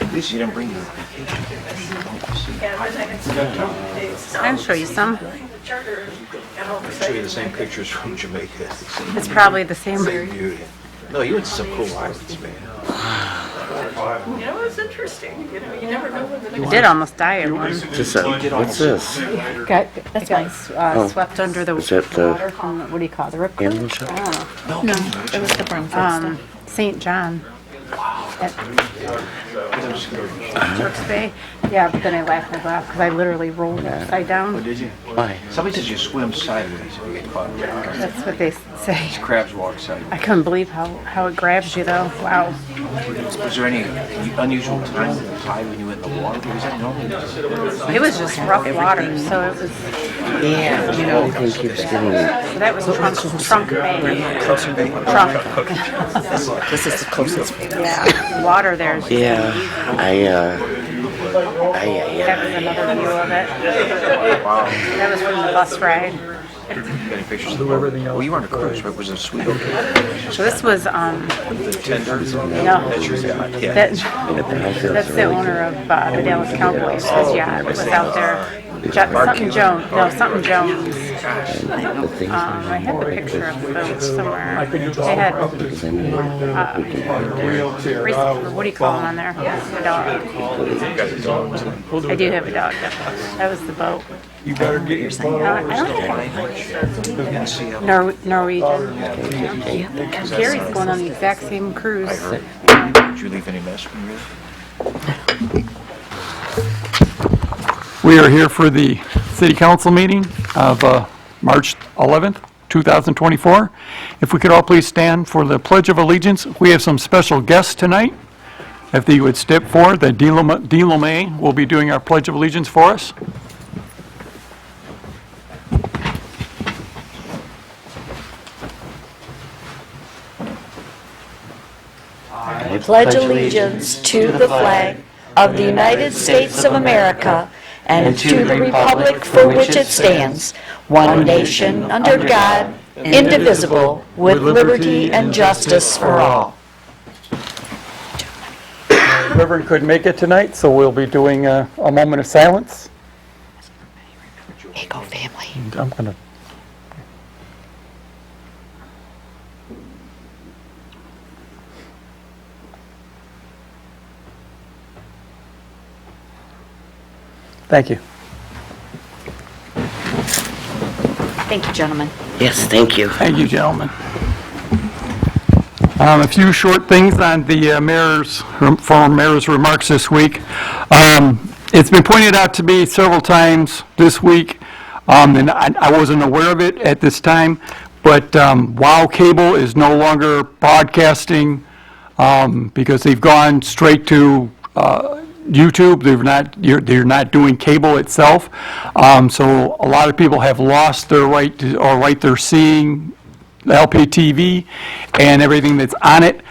At least you didn't bring your vacation. I'll show you some. I'll show you the same pictures from Jamaica. It's probably the same. Same beauty. No, you went to some cool islands, man. You know, it's interesting. You know, you never know when the next. I did almost die at one. What's this? That's nice. Swept under the Is that the water from, what do you call it, the rip curl? animal shop? No, it was the Brownfield St. John. At Turks Bay. Yeah, but then I laughed my laugh because I literally rolled upside down. Did you? Why? Somebody says you swim sideways if you get caught. That's what they say. Crabs walk sideways. I couldn't believe how it grabs you though. Wow. Was there any unusual time with the tide when you went in the water? Was that normal? It was just rough water, so it was. Yeah, you know, everything keeps getting. So that was Trunk Bay. Trunk. This is the closest. Yeah, water there is just Yeah, That was another view of it. That was from the bus ride. Any pictures of the boat? Well, you were on a cruise, right? Was it a sweet okay? So this was Tenders? no. That's your yacht. Yeah. That's the owner of the Dallas Cowboys. His yacht was out there. Something Jones. No, something Jones. I had the picture of the boat somewhere. They had what do you call them on there? A dog. I do have a dog. That was the boat. You better get your phone. I don't Norwegian. Gary's going on the exact same cruise. Did you leave any mess when you were there? We are here for the city council meeting of March 11th, 2024. If we could all please stand for the Pledge of Allegiance. We have some special guests tonight. If you would step forward, the D. LeMay will be doing our Pledge of Allegiance for us. I pledge allegiance to the flag of the United States of America and to the republic for which it stands, one nation, under God, indivisible, with liberty and justice for all. Reverend couldn't make it tonight, so we'll be doing a moment of silence. Eco family. I'm going to... Thank you. Thank you, gentlemen. Yes, thank you. Thank you, gentlemen. A few short things on the former mayor's remarks this week. It's been pointed out to me several times this week, and I wasn't aware of it at this time, but WOW Cable is no longer broadcasting because they've gone straight to YouTube. They're not doing cable itself. So a lot of people have lost their right to, or right they're seeing LPTV and everything that's on it.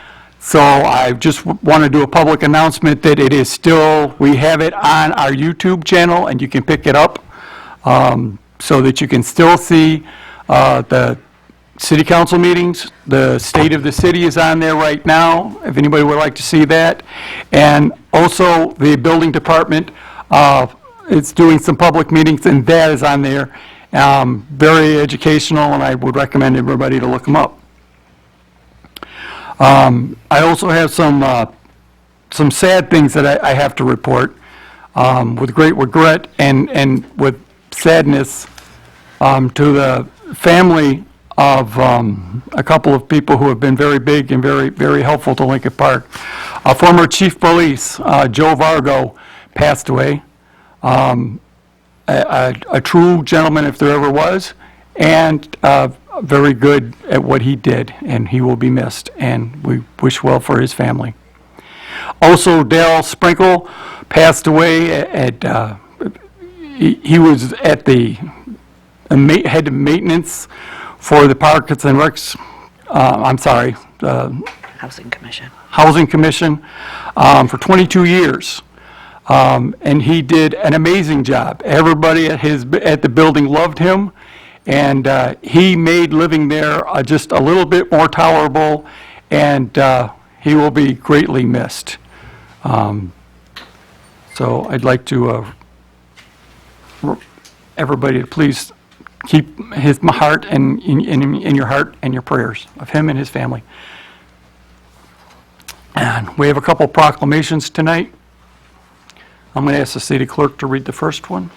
So I just want to do a public announcement that it is still, we have it on our YouTube channel and you can pick it up so that you can still see the city council meetings. The state of the city is on there right now, if anybody would like to see that. And also the building department, it's doing some public meetings and that is on there. Very educational, and I would recommend everybody to look them up. I also have some sad things that I have to report with great regret and with sadness to the family of a couple of people who have been very big and very, very helpful to Lincoln Park. Former Chief of Police, Joe Vargo, passed away. A true gentleman if there ever was, and very good at what he did, and he will be missed, and we wish well for his family. Also, Dale Sprinkle passed away at, he was at the head of maintenance for the Parks and Recs, Housing Commission. Housing Commission for 22 years. And he did an amazing job. Everybody at the building loved him, and he made living there just a little bit more tolerable, and He will be greatly missed. So I'd like to, everybody to please keep his heart and in your heart and your prayers of him and his family. And we have a couple proclamations tonight. I'm going to ask the city clerk to read the first one.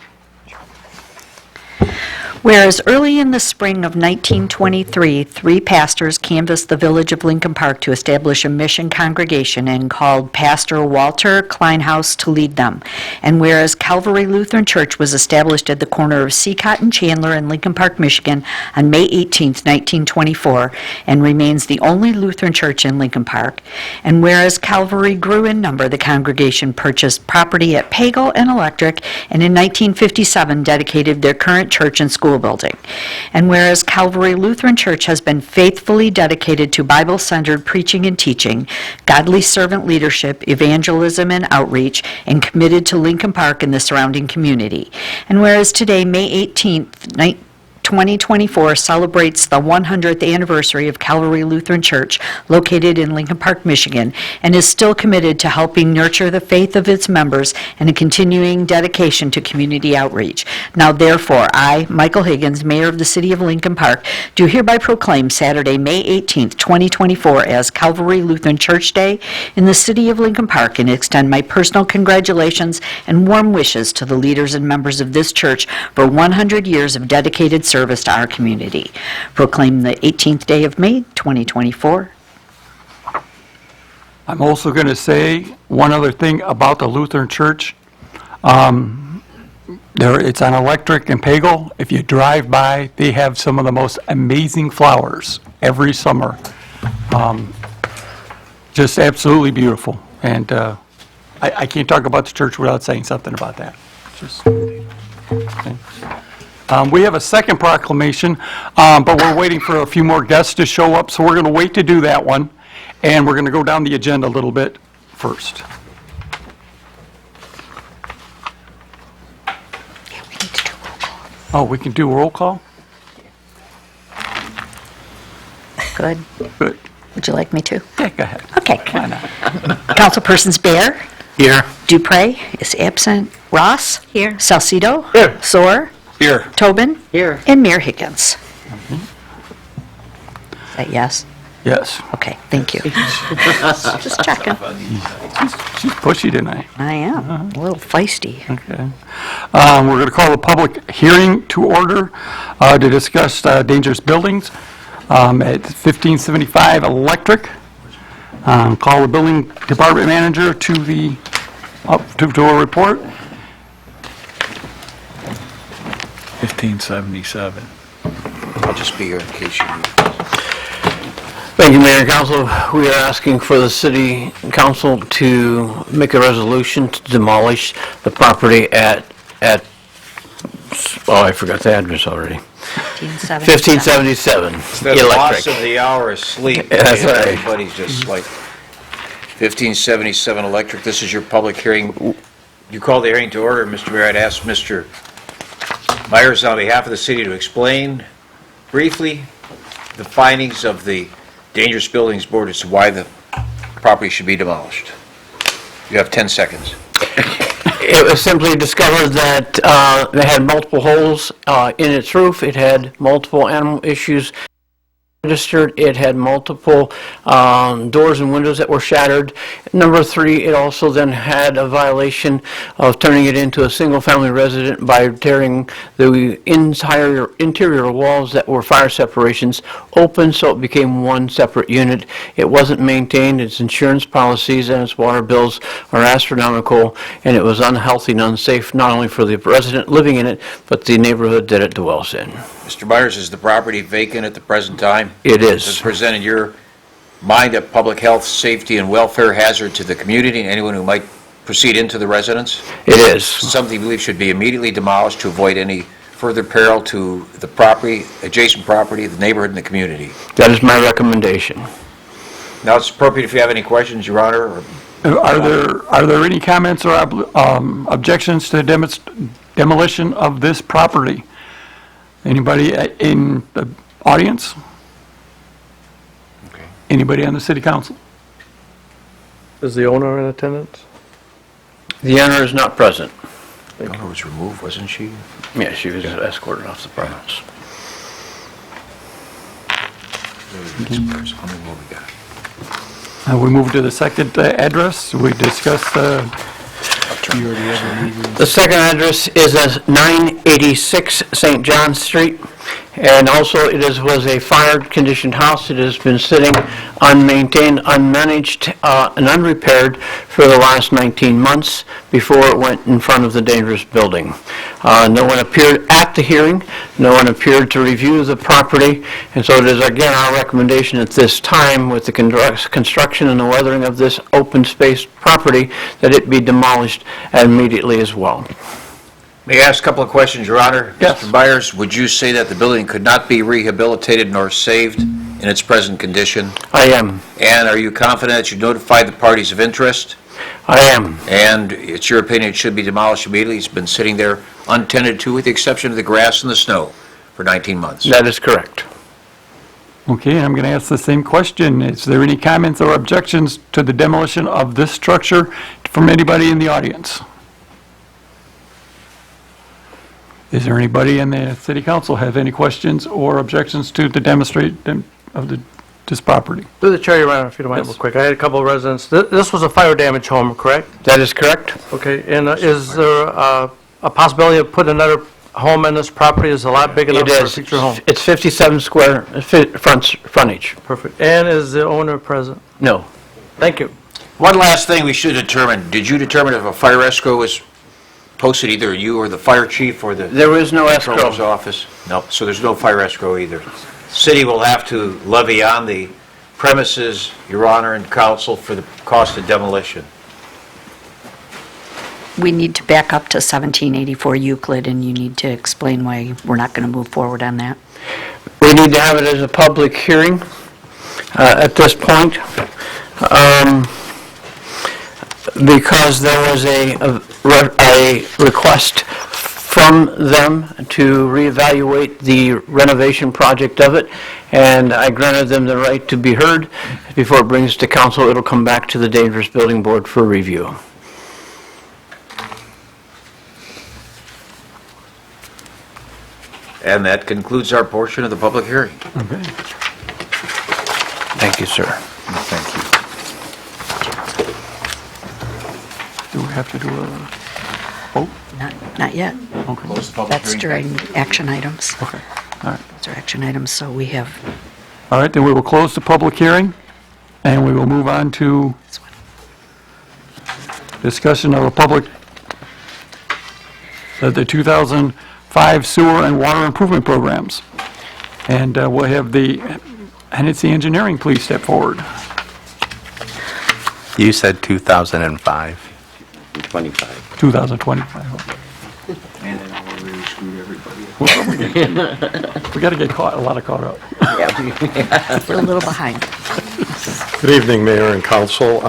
Whereas early in the spring of 1923, 3 pastors canvassed the village of Lincoln Park to establish a mission congregation and called Pastor Walter Kleinhaus to lead them. And whereas Calvary Lutheran Church was established at the corner of Seacott and Chandler in Lincoln Park, Michigan on May 18, 1924, and remains the only Lutheran church in Lincoln Park. And whereas Calvary grew in number, the congregation purchased property at Pagel and Electric, and in 1957 dedicated their current church and school building. And whereas Calvary Lutheran Church has been faithfully dedicated to Bible-centered preaching and teaching, godly servant leadership, evangelism and outreach, and committed to Lincoln Park and the surrounding community. And whereas today, May 18th, 2024 celebrates the 100th anniversary of Calvary Lutheran Church, located in Lincoln Park, Michigan, and is still committed to helping nurture the faith of its members and a continuing dedication to community outreach. Now, therefore, I, Michael Higgins, Mayor of the City of Lincoln Park, do hereby proclaim Saturday, May 18th, 2024 as Calvary Lutheran Church Day in the City of Lincoln Park, and extend my personal congratulations and warm wishes to the leaders and members of this church for 100 years of dedicated service to our community. Proclaim the 18th day of May, 2024. I'm also going to say one other thing about the Lutheran Church. It's on Electric and Pagel. If you drive by, they have some of the most amazing flowers every summer. Just absolutely beautiful. And I can't talk about the church without saying something about that. Just, okay. We have a second proclamation, but we're waiting for a few more guests to show up, so we're going to wait to do that one, and we're going to go down the agenda a little bit first. Yeah, we need to do roll call. Oh, we can do a roll call? Good. Good. Would you like me to? Yeah, go ahead. Okay. Why not? Councilpersons Bear, Here. Dupre is absent. Ross? Here. Salcido? Here. Soar? Here. Tobin? Here. And Mayor Higgins. Is that yes? Yes. Okay, thank you. Just checking. She's pushy tonight. I am, a little feisty. Okay. We're going to call a public hearing to order to discuss dangerous buildings at 1575 Electric. Call the building department manager to a report. 1577. I'll just be here in case you need. Thank you, Mayor and Council. We are asking for the City Council to make a resolution to demolish the property at I forgot the address already. 1577 The loss Electric. of the hour of sleep. That's right. Everybody's just like 1577 Electric. This is your public hearing. You call the hearing to order, Mr. Mayor. I'd ask Mr. Myers on behalf of the city to explain briefly the findings of the Dangerous Buildings Board as to why the property should be demolished. You have 10 seconds. It was simply discovered that they had multiple holes in its roof. It had multiple animal issues registered. It had multiple doors and windows that were shattered. Number 3, it also then had a violation of turning it into a single-family residence by tearing the entire interior walls that were fire separations open, so it became one separate unit. It wasn't maintained. Its insurance policies and its water bills are astronomical, and it was unhealthy and unsafe not only for the resident living in it, but the neighborhood that it dwells in. Mr. Myers, is the property vacant at the present time? It Does is. it present in your mind a public health, safety, and welfare hazard to the community and anyone who might proceed into the residence? It is. Something you believe should be immediately demolished to avoid any further peril to the property, adjacent property, the neighborhood, and the community. That is my recommendation. Now, it's appropriate if you have any questions, Your Honor, or Are there any comments or objections to demolition of this property? Anybody in the audience? Okay. Anybody on the city council? Is the owner in attendance? The owner is not present. The owner was removed, wasn't she? Yeah, she was escorted off the premise. How many more we got? We move to the second address. We discuss, The second address is at 986 St. John Street, and also was a fire-conditioned house. It has been sitting unmaintained, unmanaged, and unrepaired for the last 19 months before it went in front of the dangerous building. No one appeared at the hearing. No one appeared to review the property, and so it is again our recommendation at this time, with the construction and the weathering of this open space property, that it be demolished immediately as well. May I ask a couple of questions, Your Honor? Yes. Mr. Byers, would you say that the building could not be rehabilitated nor saved in its present condition? I am. And are you confident that you notified the parties of interest? I am. And it's your opinion it should be demolished immediately? It's been sitting there untended to, with the exception of the grass and the snow, for 19 months. That is correct. okay, I'm going to ask the same question. Is there any comments or objections to the demolition of this structure from anybody in the audience? Is there anybody in the city council have any questions or objections to the demonstration of this property? Through the chair, Your Honor, if you don't mind, Yes. real quick. I had a couple of residents. This was a fire damaged home, correct? That is correct. Okay, and is there a possibility of putting another home in this property? Is it a lot big enough It for a is. future home? It's 57 square frontage. Perfect. And is the owner present? No. Thank you. One last thing we should determine. Did you determine if a fire escrow was posted, either you or the fire chief or the There is no controller's escrow. office? No, so there's no fire escrow either. City will have to levy on the premises, Your Honor and counsel, for the cost of demolition. We need to back up to 1784 Euclid, and you need to explain why we're not going to move forward on that. We need to have it as a public hearing at this point, because there was a request from them to reevaluate the renovation project of it, and I granted them the right to be heard. Before it brings to council, it'll come back to the Dangerous Building Board for review. And that concludes our portion of the public hearing. Okay. Thank you, sir. Thank you. Do we have to do a vote? Not yet. Okay. Close the public That's hearing. during action items. Okay. All right. Those are action items, so we have All right, then we will close the public hearing, and we will move on to this one. discussion of the 2005 sewer and water improvement programs. And we'll have the Hennessy Engineering please step forward. You said 2005. 25. 2025. We got to get a lot of caught up. We're a little behind. Good evening, Mayor and Council.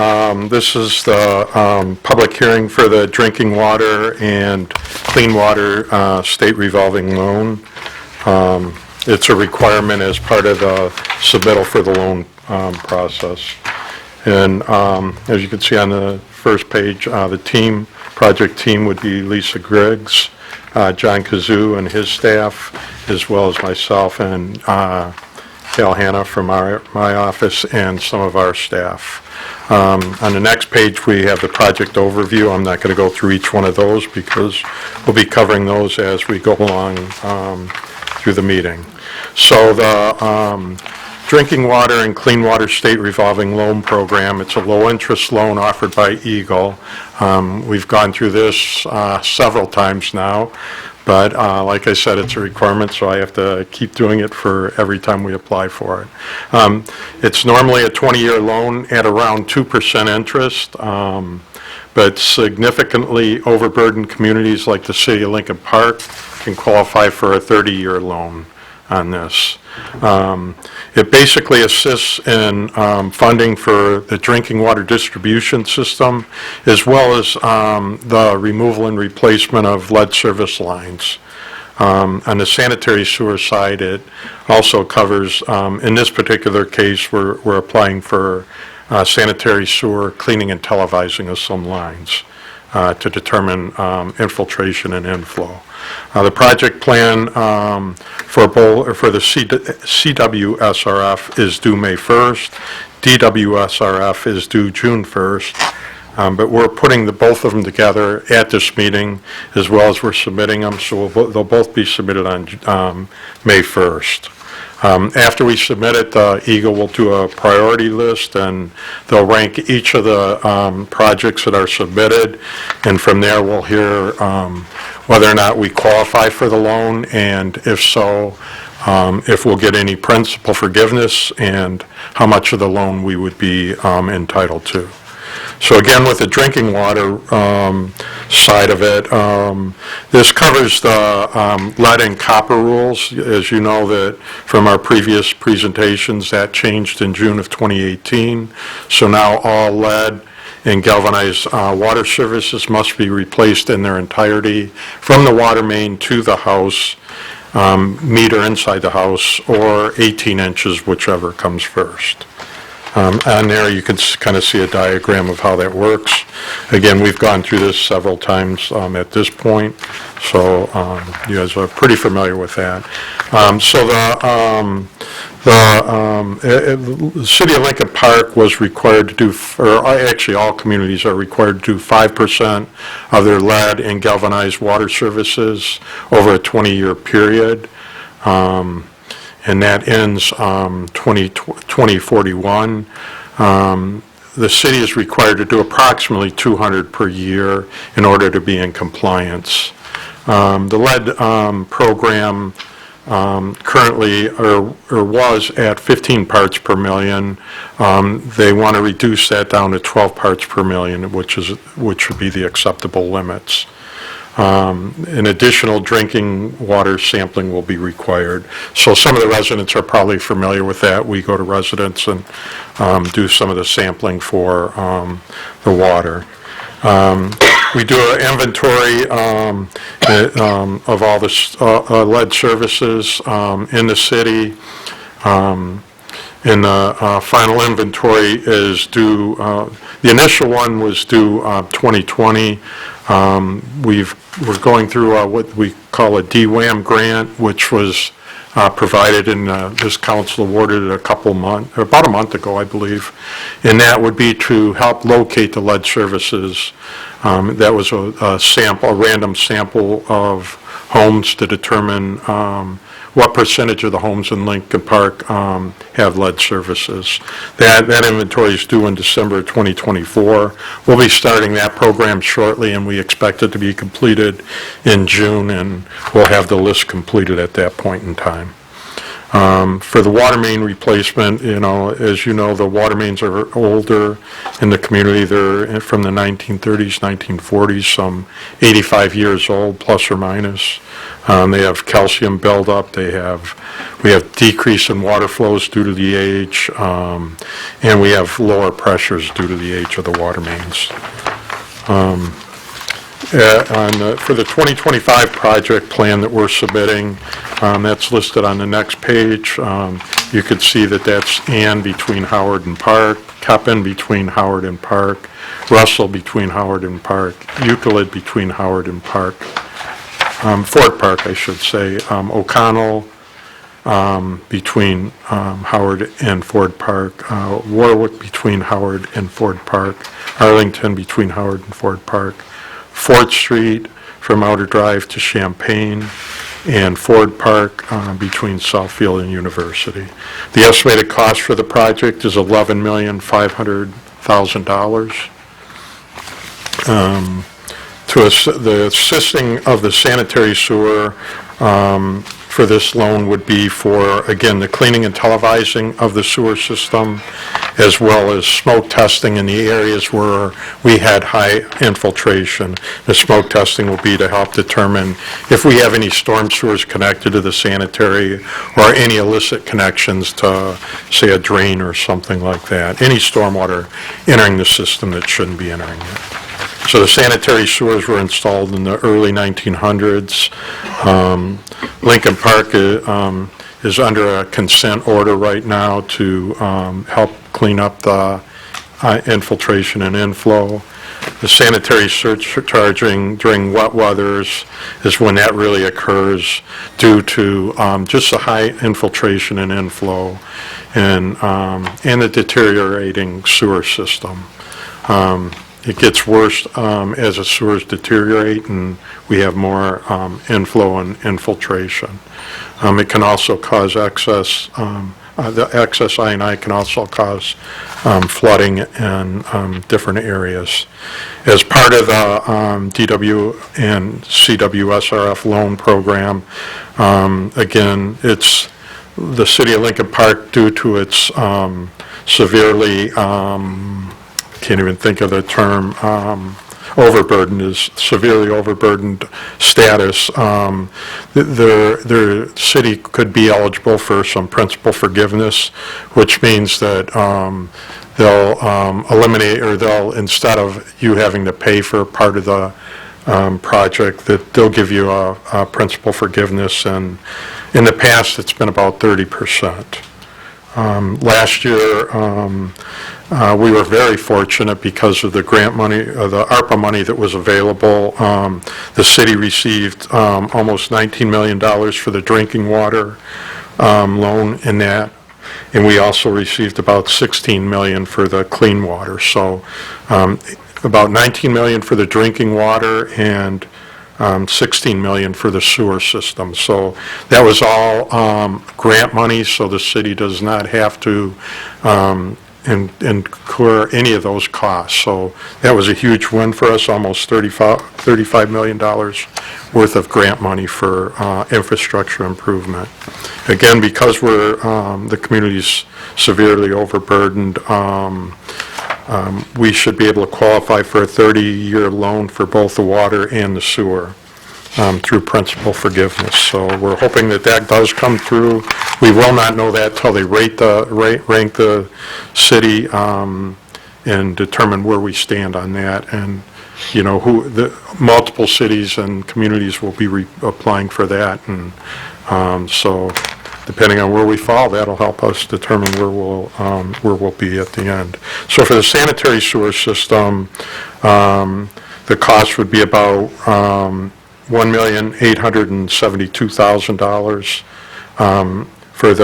This is the public hearing for the drinking water and clean water state revolving loan. It's a requirement as part of the submittal for the loan process. And as you can see on the first page, the project team would be Lisa Griggs, John Kazoo and his staff, as well as myself and Cal Hanna from my office and some of our staff. On the next page, we have the project overview. I'm not going to go through each one of those because we'll be covering those as we go along through the meeting. So the Drinking Water and Clean Water State Revolving Loan Program, it's a low-interest loan offered by Eagle. We've gone through this several times now, but like I said, it's a requirement, so I have to keep doing it for every time we apply for it. It's normally a 20-year loan at around 2% interest, but significantly overburdened communities like the city of Lincoln Park can qualify for a 30-year loan on this. It basically assists in funding for the drinking water distribution system, as well as the removal and replacement of lead service lines. On the sanitary sewer side, it also covers, in this particular case, we're applying for sanitary sewer cleaning and televising of some lines to determine infiltration and inflow. The project plan for the CWSRF is due May 1st. DWSRF is due June 1st. But we're putting both of them together at this meeting, as well as we're submitting them, so they'll both be submitted on May 1st. After we submit it, Eagle will do a priority list, and they'll rank each of the projects that are submitted, and from there we'll hear whether or not we qualify for the loan, and if so, if we'll get any principal forgiveness, and how much of the loan we would be entitled to. So again, with the drinking water side of it, this covers the lead and copper rules. As you know, that from our previous presentations, that changed in June of 2018. So now all lead and galvanized water services must be replaced in their entirety from the water main to the house, meter inside the house, or 18 inches, whichever comes first. On there, you can kind of see a diagram of how that works. Again, we've gone through this several times at this point, so you guys are pretty familiar with that. So the City of Lincoln Park was required to do, or actually all communities are required to do 5% of their lead and galvanized water services over a 20-year period. And that ends 2041. The city is required to do approximately 200 per year in order to be in compliance. The lead program currently, or was at 15 parts per million. They want to reduce that down to 12 parts per million, which would be the acceptable limits. An additional drinking water sampling will be required. So some of the residents are probably familiar with that. We go to residents and do some of the sampling for the water. We do an inventory of all the lead services in the city. And the final inventory is due, the initial one was due 2020. We're going through what we call a DWAM grant, which was provided and this council awarded it about a month ago, I believe. And that would be to help locate the lead services. That was a random sample of homes to determine what percentage of the homes in Lincoln Park have lead services. That inventory is due in December 2024. We'll be starting that program shortly, and we expect it to be completed in June, and we'll have the list completed at that point in time. For the water main replacement, as you know, the water mains are older in the community. They're from the 1930s, 1940s, some 85 years old, plus or minus. They have calcium buildup. We have decrease in water flows due to the age, and we have lower pressures due to the age of the water mains. For the 2025 project plan that we're submitting, that's listed on the next page. You could see that that's Ann between Howard and Park, Keppen between Howard and Park, Russell between Howard and Park, Euclid between Howard and Park, Ford Park, I should say, O'Connell between Howard and Ford Park, Warwick between Howard and Ford Park, Arlington between Howard and Ford Park, Ford Street from Outer Drive to Champaign, and Ford Park between Southfield and University. The estimated cost for the project is $11,500,000. The assisting of the sanitary sewer for this loan would be for, again, the cleaning and televising of the sewer system, as well as smoke testing in the areas where we had high infiltration. The smoke testing will be to help determine if we have any storm sewers connected to the sanitary or any illicit connections to, say, a drain or something like that. Any stormwater entering the system that shouldn't be entering it. So the sanitary sewers were installed in the early 1900s. Lincoln Park is under a consent order right now to help clean up the infiltration and inflow. The sanitary surcharging during wet weathers is when that really occurs due to just a high infiltration and inflow and the deteriorating sewer system. It gets worse as the sewers deteriorate and we have more inflow and infiltration. It can also cause excess, the excess I&I can also cause flooding in different areas. As part of the DW and CWSRF loan program, again, it's the City of Lincoln Park, due to its severely, can't even think of the term, severely overburdened status, their city could be eligible for some principal forgiveness, which means that they'll eliminate, or they'll, instead of you having to pay for part of the project, that they'll give you a principal forgiveness, and in the past it's been about 30%. Last year, we were very fortunate because of the grant money, the ARPA money that was available. The city received almost $19 million for the drinking water loan in that, and we also received about $16 million for the clean water. So about $19 million for the drinking water and $16 million for the sewer system. So that was all grant money, so the city does not have to incur any of those costs. So that was a huge win for us, almost $35 million worth of grant money for infrastructure improvement. Again, because we're the community's severely overburdened, we should be able to qualify for a 30-year loan for both the water and the sewer through principal forgiveness. So we're hoping that that does come through. We will not know that till they rank the city and determine where we stand on that. And you know, the multiple cities and communities will be applying for that, and so depending on where we fall, that'll help us determine where we'll be at the end. So for the sanitary sewer system, the cost would be about $1,872,000 for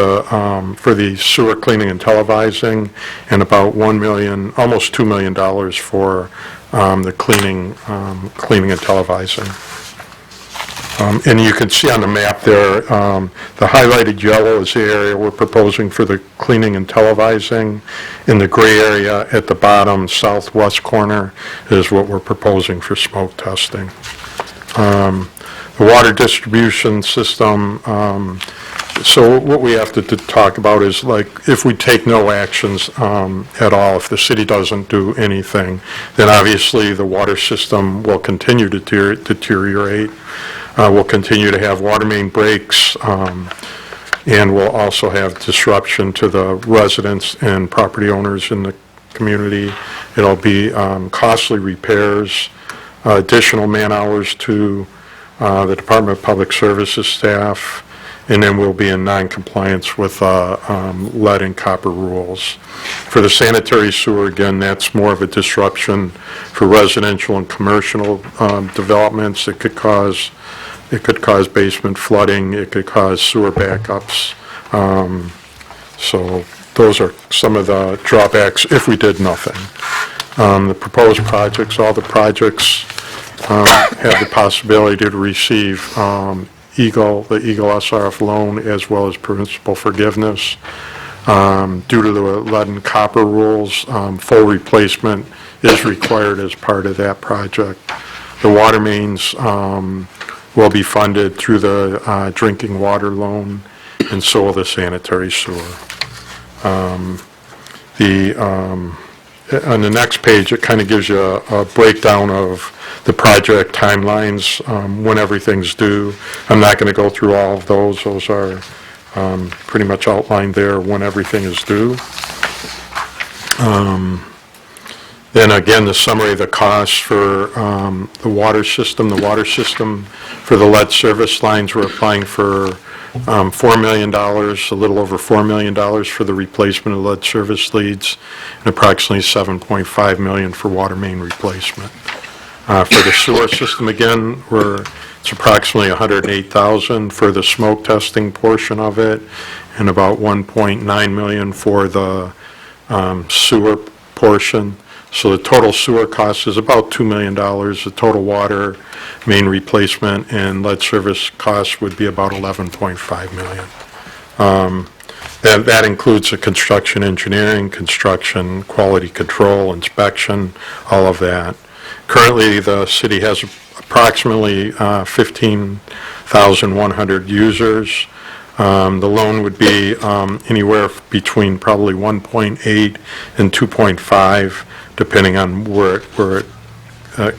the sewer cleaning and televising, and about almost $2 million for the cleaning and televising. And you can see on the map there, the highlighted yellow is the area we're proposing for the cleaning and televising. In the gray area at the bottom southwest corner is what we're proposing for smoke testing. The water distribution system, so what we have to talk about is, like, if we take no actions at all, if the city doesn't do anything, then obviously the water system will continue to deteriorate. We'll continue to have water main breaks, and we'll also have disruption to the residents and property owners in the community. It'll be costly repairs, additional man hours to the Department of Public Services staff, and then we'll be in non-compliance with lead and copper rules. For the sanitary sewer, again, that's more of a disruption for residential and commercial developments. It could cause basement flooding. It could cause sewer backups. So those are some of the drawbacks if we did nothing. The proposed projects, all the projects have the possibility to receive the Eagle SRF loan as well as principal forgiveness. Due to the lead and copper rules, full replacement is required as part of that project. The water mains will be funded through the drinking water loan, and so will the sanitary sewer. On the next page, it kind of gives you a breakdown of the project timelines, when everything's due. I'm not going to go through all of those. Those are pretty much outlined there when everything is due. Then again, the summary of the costs for the water system. The water system for the lead service lines, we're applying for $4 million, a little over $4 million for the replacement of lead service leads, and approximately $7.5 million for water main replacement. For the sewer system, again, it's approximately $108,000 for the smoke testing portion of it, and about $1.9 million for the sewer portion. So the total sewer cost is about $2 million. The total water main replacement and lead service cost would be about $11.5 million. That includes the construction engineering, construction, quality control, inspection, all of that. Currently, the city has approximately 15,100 users. The loan would be anywhere between probably 1.8 and 2.5, depending on where it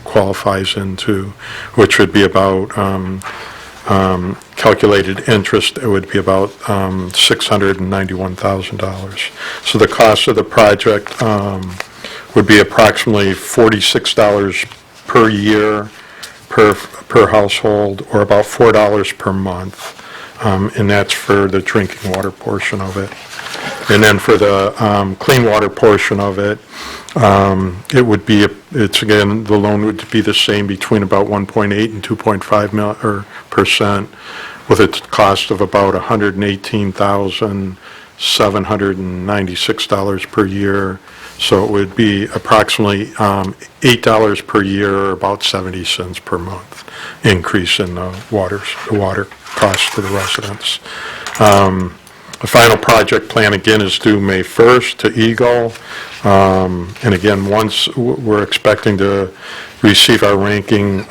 qualifies into, which would be about calculated interest, it would be about $691,000. So the cost of the project would be approximately $46 per year per household, or about $4 per month. And that's for the drinking water portion of it. And then for the clean water portion of it, it would be, again, the loan would be the same between about 1.8 and 2.5% with a cost of about $118,796 per year. So it would be approximately $8 per year, or about 70 cents per month increase in the water cost to the residents. The final project plan, again, is due May 1st to Eagle. And again, once we're expecting to receive our ranking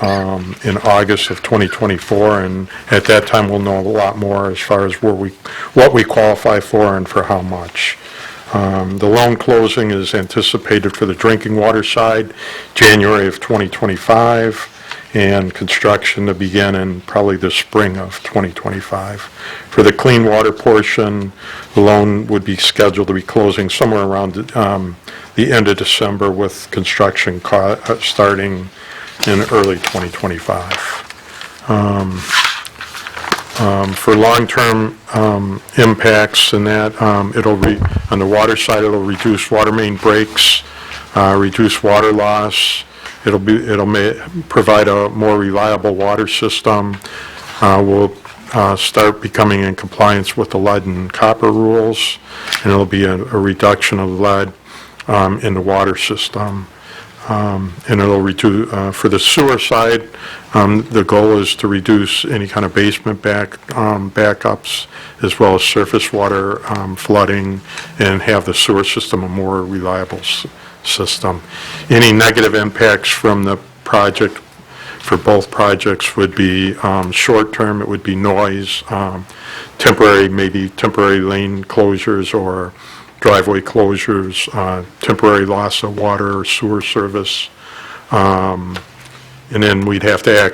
in August of 2024, and at that time we'll know a lot more as far as what we qualify for and for how much. The loan closing is anticipated for the drinking water side, January of 2025. And construction to begin in probably the spring of 2025. For the clean water portion, the loan would be scheduled to be closing somewhere around the end of December, with construction starting in early 2025. For long-term impacts in that, on the water side, it'll reduce water main breaks, reduce water loss. It'll provide a more reliable water system. We'll start becoming in compliance with the lead and copper rules, and it'll be a reduction of lead in the water system. And it'll reduce, for the sewer side, the goal is to reduce any kind of basement backups, as well as surface water flooding, and have the sewer system a more reliable system. Any negative impacts from the project for both projects would be short-term. It would be noise, maybe temporary lane closures or driveway closures, temporary loss of water or sewer service. And then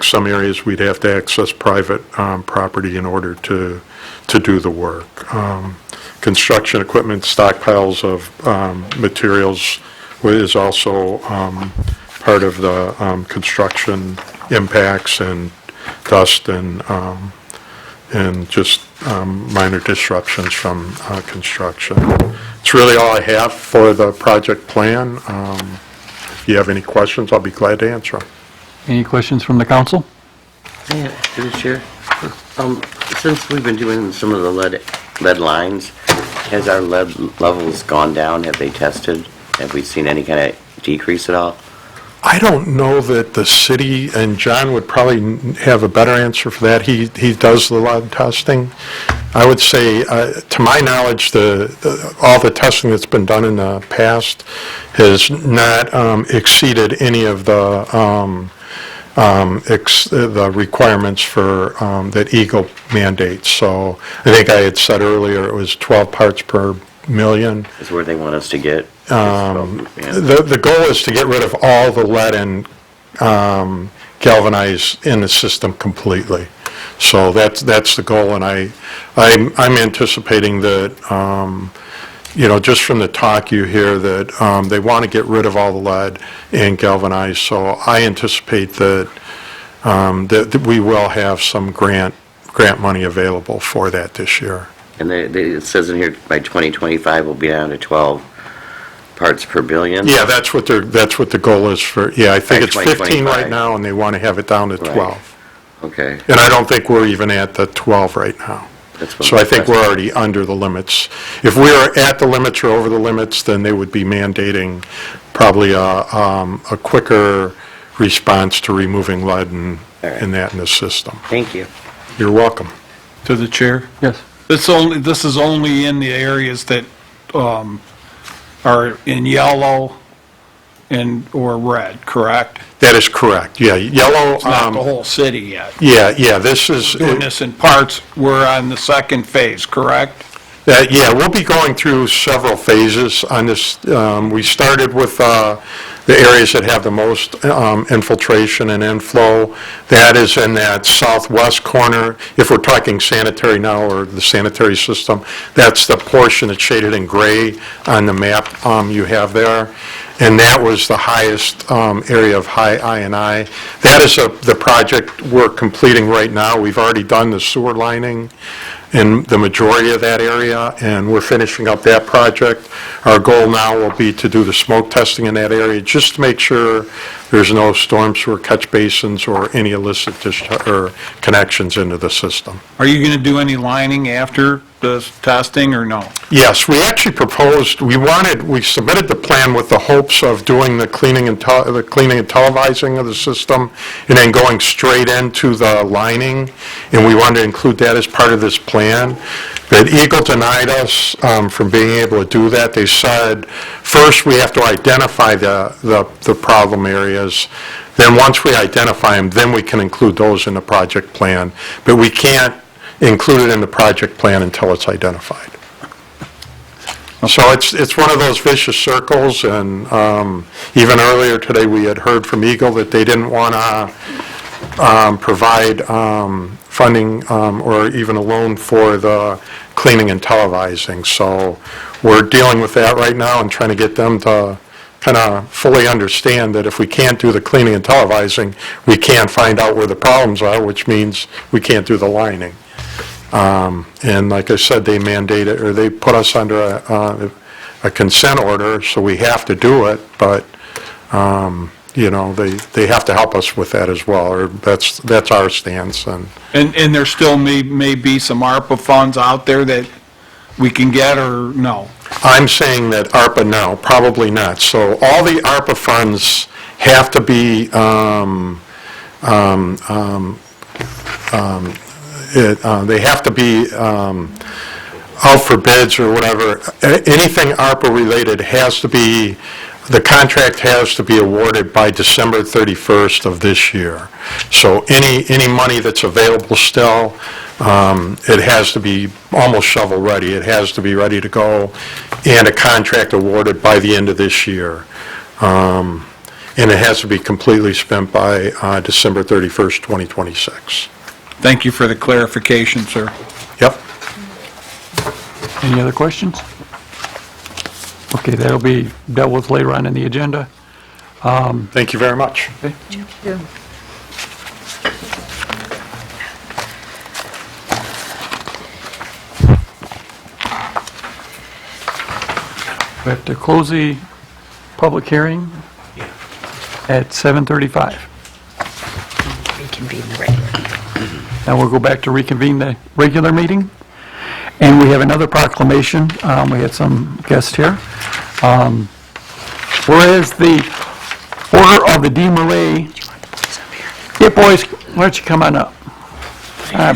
some areas we'd have to access private property in order to do the work. Construction equipment, stockpiles of materials is also part of the construction impacts, and dust and just minor disruptions from construction. It's really all I have for the project plan. If you have any questions, I'll be glad to answer them. Any questions from the council? Yeah, through the chair. Since we've been doing some of the lead lines, has our lead levels gone down? Have they tested? Have we seen any kind of decrease at all? I don't know that the city, and John would probably have a better answer for that. He does the lead testing. I would say, to my knowledge, all the testing that's been done in the past has not exceeded any of the requirements for that Eagle mandates. So I think I had said earlier it was 12 parts per million. Is where they want us to get. The goal is to get rid of all the lead and galvanize in the system completely. So that's the goal, and I'm anticipating that, just from the talk you hear, that they want to get rid of all the lead and galvanize. So I anticipate that that we will have some grant grant money available for that this year. And it says in here by 2025 we'll be down to 12 parts per billion? Yeah, that's what the goal is for, I think By it's 15 right 2025. now, and they want to have it down to 12. Okay. And I don't think we're even at the 12 right now. That's what So my I think we're question- already under the limits. If we were at the limits or over the limits, then they would be mandating probably a quicker response to removing lead and that in the system. Thank you. You're welcome. To the chair? Yes. This is only in the areas that are in yellow or red, correct? That is correct, yeah. Yellow, It's not the whole city yet. yeah, this is, Doing this in parts, we're on the second phase, correct? yeah, we'll be going through several phases on this. We started with the areas that have the most infiltration and inflow. That is in that southwest corner. If we're talking sanitary now, or the sanitary system, that's the portion that's shaded in gray on the map you have there. And that was the highest area of high I&I. That is the project we're completing right now. We've already done the sewer lining in the majority of that area, and we're finishing up that project. Our goal now will be to do the smoke testing in that area, just to make sure there's no storm sewer catch basins or any illicit or connections into the system. Are you going to do any lining after the testing, or no? Yes, we actually proposed, we submitted the plan with the hopes of doing the cleaning and televising of the system, and then going straight into the lining, and we wanted to include that as part of this plan. But Eagle denied us from being able to do that. They said, first, we have to identify the problem areas. Then once we identify them, then we can include those in the project plan. But we can't include it in the project plan until it's identified. So it's one of those vicious circles, and even earlier today, we had heard from Eagle that they didn't want to provide funding or even a loan for the cleaning and televising. So we're dealing with that right now and trying to get them to kind of fully understand that if we can't do the cleaning and televising, we can't find out where the problems are, which means we can't do the lining. And like I said, they mandated, or they put us under a consent order, so we have to do it, but, they have to help us with that as well, or that's our stance. And there still may be some ARPA funds out there that we can get, or no? I'm saying that ARPA, no, probably not. So all the ARPA funds have to be, they have to be out for bids or whatever. Anything ARPA related has to be, the contract has to be awarded by December 31st of this year. So any money that's available still, it has to be almost shovel ready. It has to be ready to go, and a contract awarded by the end of this year. And it has to be completely spent by December 31st, 2026. Thank you for the clarification, sir. Yep. Any other questions? Okay, that'll be dealt with later on in the agenda. Thank you very much. We have to close the public hearing at 7:35. Reconvene the regular. Now we'll go back to reconvene the regular meeting. And we have another proclamation. We had some guests here. Whereas the Order of the DeMolay, yeah, boys, why don't you come on up?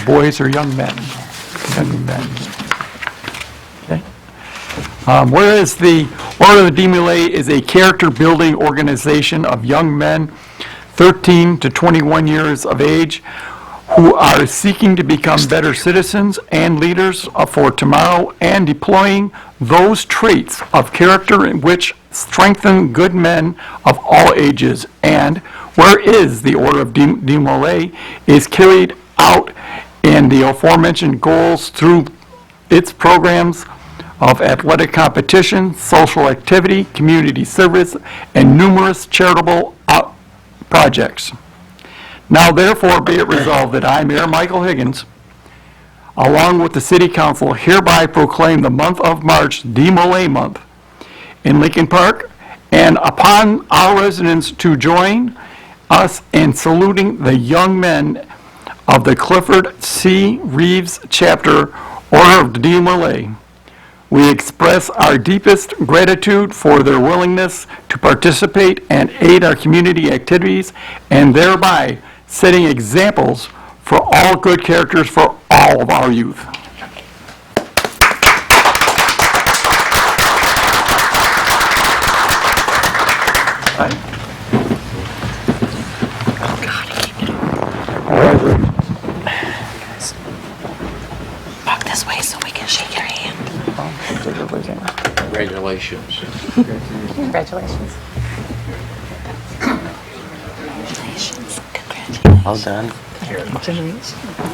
Boys or young men? Young men. Okay. Whereas the Order of the DeMolay is a character-building organization of young men 13 to 21 years of age who are seeking to become better citizens and leaders for tomorrow, and deploying those traits of character which strengthen good men of all ages. And whereas the Order of DeMolay is carried out in the aforementioned goals through its programs of athletic competition, social activity, community service, and numerous charitable projects. Now therefore be it resolved that I, Mayor Michael Higgins, along with the City Council, hereby proclaim the month of March DeMolay Month in Lincoln Park, and upon our residents to join us in saluting the young men of the Clifford C. Reeves Chapter Order of DeMolay. We express our deepest gratitude for their willingness to participate and aid our community activities, and thereby setting examples for all good characters for all of our youth. Walk this way so we can shake your hand. Congratulations. Congratulations. Well done.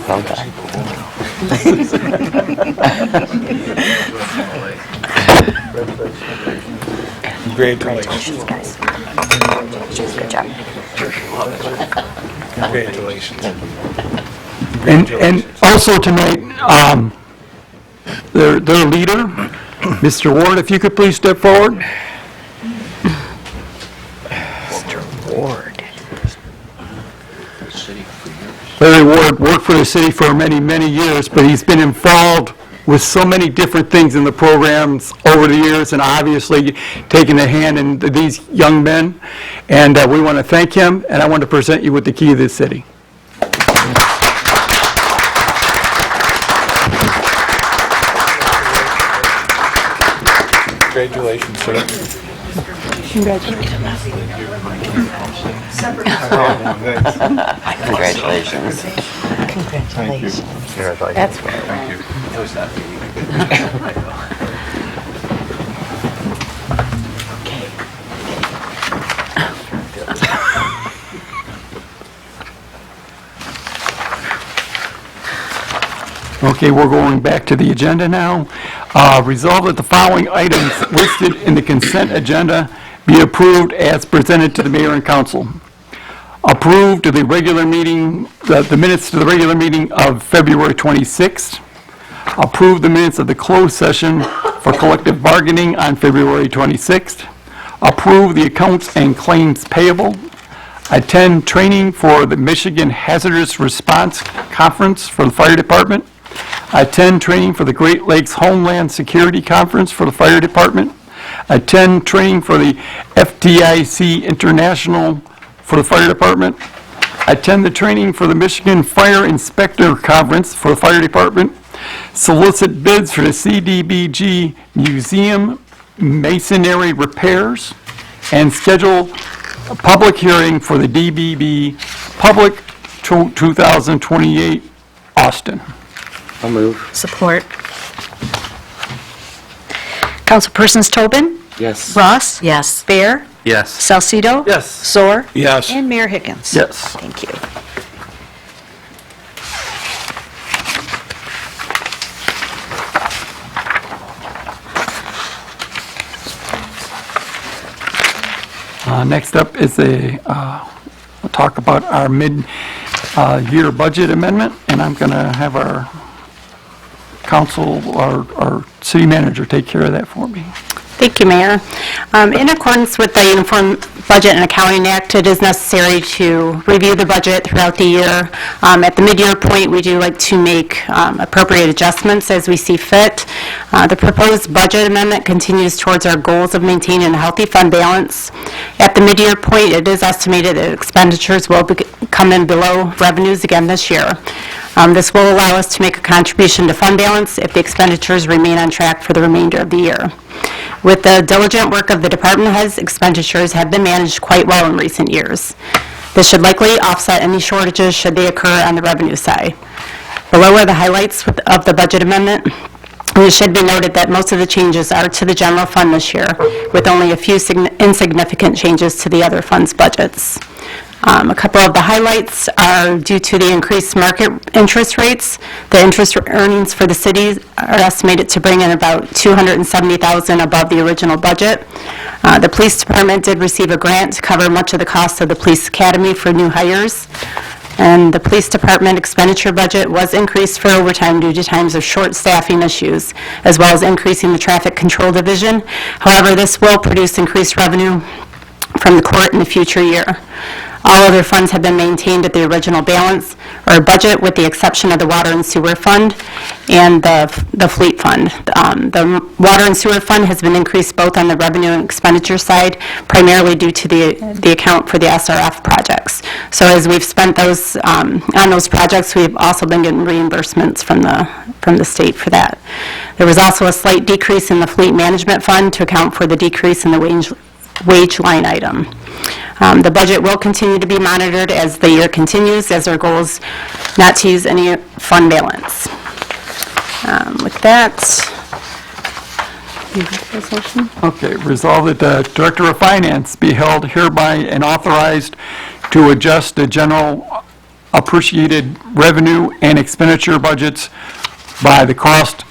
Well done. Congratulations. Guys. Good job. Congratulations. And also tonight, their leader, Mr. Ward, if you could please step forward. Mr. Ward. Larry Ward worked for the city for many, many years, but he's been involved with so many different things in the programs over the years, and obviously taking a hand in these young men. And we want to thank him, and I want to present you with the key of this city. Congratulations, sir. Congratulations. Congratulations. That's right. Okay, we're going back to the agenda now. Resolve that the following items listed in the consent agenda be approved as presented to the mayor and council. Approved to the regular meeting, the minutes to the regular meeting of February 26th. Approve the minutes of the closed session for collective bargaining on February 26th. Approve the accounts and claims payable. Attend training for the Michigan Hazardous Response Conference for the fire department. Attend training for the Great Lakes Homeland Security Conference for the fire department. Attend training for the FDIC International for the fire department. Attend the training for the Michigan Fire Inspector Conference for the fire department. Solicit bids for the CDBG Museum masonry repairs. And schedule a public hearing for the DBB Public 2028 Austin. I'll move. Support. Councilpersons Tobin? Yes. Ross? Yes. Bear? Yes. Salcido? Yes. Soar? Yes. And Mayor Higgins? Yes. Thank you. Next up is we'll talk about our mid-year budget amendment, and I'm going to have our council, our city manager take care of that for me. Thank you, Mayor. In accordance with the Uniform Budget and Accounting Act, it is necessary to review the budget throughout the year. At the mid-year point, we do like to make appropriate adjustments as we see fit. The proposed budget amendment continues towards our goals of maintaining a healthy fund balance. At the mid-year point, it is estimated that expenditures will come in below revenues again this year. This will allow us to make a contribution to fund balance if the expenditures remain on track for the remainder of the year. With the diligent work of the department heads, expenditures have been managed quite well in recent years. This should likely offset any shortages should they occur on the revenue side. Below are the highlights of the budget amendment. And it should be noted that most of the changes are to the general fund this year, with only a few insignificant changes to the other funds' budgets. A couple of the highlights are due to the increased market interest rates. The interest earnings for the city are estimated to bring in about $270,000 above the original budget. The police department did receive a grant to cover much of the cost of the police academy for new hires. And the police department expenditure budget was increased for overtime due to times of short staffing issues, as well as increasing the traffic control division. However, this will produce increased revenue from the court in the future year. All other funds have been maintained at the original balance or budget, with the exception of the water and sewer fund and the fleet fund. The water and sewer fund has been increased both on the revenue and expenditure side, primarily due to the account for the SRF projects. So as we've spent those, on those projects, we've also been getting reimbursements from the state for that. There was also a slight decrease in the fleet management fund to account for the decrease in the wage line item. The budget will continue to be monitored as the year continues, as our goal is not to use any fund balance. With that, Okay, resolve that the Director of Finance be held hereby and authorized to adjust the general appreciated revenue and expenditure budgets by the cost